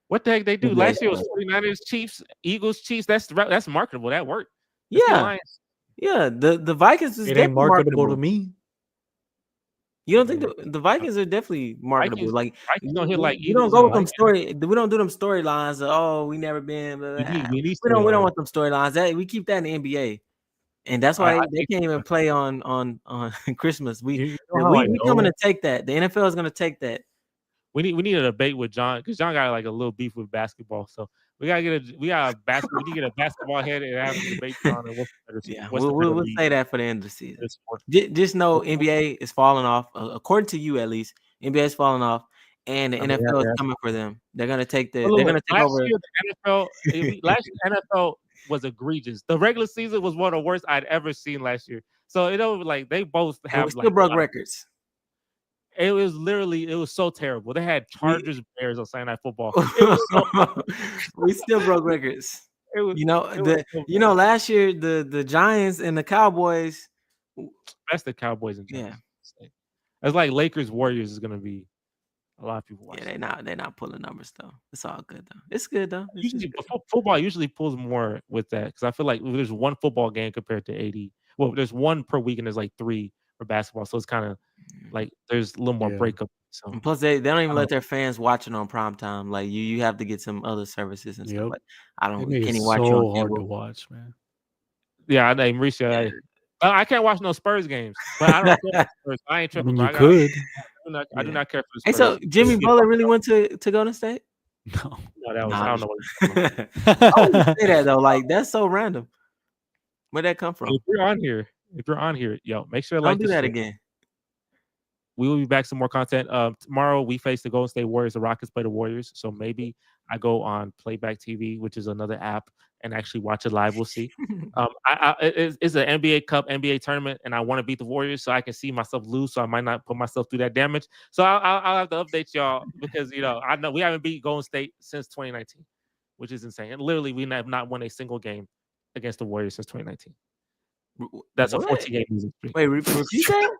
What the heck they do? Last year was 49ers, Chiefs, Eagles, Chiefs. That's marketable. That worked. Yeah. The Vikings is ain't marketable to me. You don't think the Vikings are definitely marketable? Vikings don't hit like you don't go with them story. We don't do them storylines. We never been. We don't want them storylines. We keep that in the NBA, and that's why they can't even play on Christmas. We coming to take that. The NFL is going to take that. We need a debate with John because John got like a little beef with basketball. So we got a basketball head and have a debate on it. We'll say that for the end of the season. Just know NBA is falling off. According to you, at least, NBA is falling off, and the NFL is coming for them. They're gonna take they're gonna take over. Last year, NFL was egregious. The regular season was one of the worst I'd ever seen last year. So they both have still broke records. It was so terrible. They had Chargers Bears on Sunday Night Football. We still broke records. Last year the Giants and the Cowboys. That's the Cowboys and Giants. Yeah. It's like Lakers Warriors is gonna be a lot of people watching. Yeah, they're not pulling numbers though. It's all good though. It's good though. Football usually pulls more with that because I feel like there's one football game compared to 80. Well, there's one per week and there's like 3 for basketball, so it's kind of like there's a little more breakup So And plus, they don't even Uh, let their fans watch it on prime time. Like you have to get some other services and stuff. Yep. Like They make it can't even watch you on so hard to cable. watch, man. yeah, I know Mauricio. Yeah. I can't watch no Spurs games, but I don't care about Spurs. I ain't I tripping, mean, bro. you could. I do not care for the Hey, Spurs. so Jimmy Butler really went to Golden State? No. No, that was Nah, I I'm don't know. just- I wouldn't say that though. Like that's so random. Where'd that come from? If you're on here, yo, make sure to Don't like do this that stream. again. We will be back some more content. Tomorrow we face the Golden State Warriors. The Rockets play the Warriors. So maybe I go on Playback TV, which is another app, and actually watch it live. We'll see. It's an NBA Cup, NBA tournament, and I want to beat the Warriors, so I can see myself lose. So I might not put myself through that damage. So I'll have to update y'all because I know we haven't beat Golden State since 2019, which is insane. And literally, we have not won a single game against the Warriors since 2019. That's What? a 14-game losing streak. Wait, repeat that?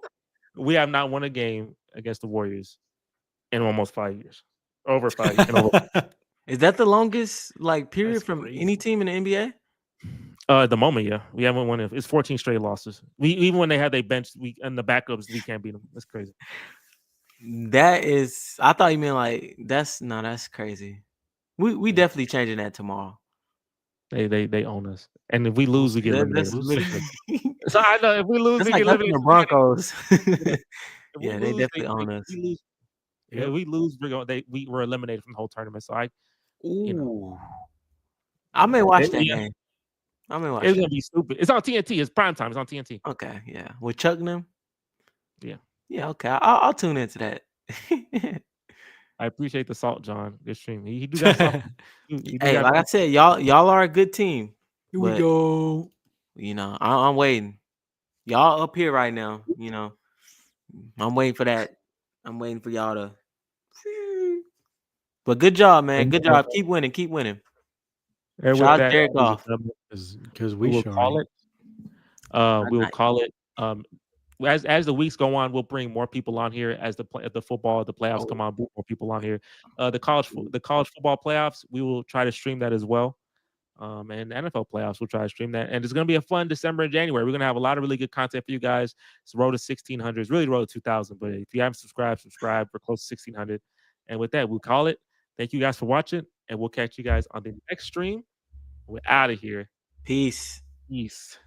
We have not won a game against the Warriors in almost 5 years. Over 5 years. Is that the longest period That's from crazy. any team in the NBA? At the moment, yeah, we haven't won it. It's 14 straight losses. We even when they had their bench, and the backups, we can't beat them. That's crazy. That is, I thought you meant that's crazy. We definitely changing that tomorrow. They own us, and if we lose, we get eliminated. That's literally So I know if we lose, that's we like get us and eliminated. the Broncos. If we Yeah, they lose, definitely own us. we lose. Yeah, Yep. we lose. We're eliminated from the whole tournament. So Ooh. I may watch that game. I may watch it's it. gonna be stupid. It's on TNT. It's prime time. It's on TNT. Okay, yeah. With Chuck and them? Yeah. Yeah, okay. I'll tune into that. I appreciate the salt, John. Good stream. He do got salt. Hey, like I said, y'all are a good team. Here we go. I'm waiting. Y'all up here right now. I'm waiting for that. I'm waiting for y'all to. But good job, man. Good job. Keep winning. Keep winning. And Shout with out that, Jared Goff. Because we we will sure call ain't. it. We will call it. As the weeks go on, we'll bring more people on here as the football, the playoffs come on. More people on here. The college football playoffs, we will try to stream that as well. And the NFL playoffs, we'll try to stream that. And it's going to be a fun December and January. We're going to have a lot of really good content for you guys. It's road to 1,600. It's really road to 2,000. But if you haven't subscribed. We're close to 1,600. And with that, we'll call it. Thank you guys for watching. And we'll catch you guys on the next stream. We're out of here. Peace. Peace.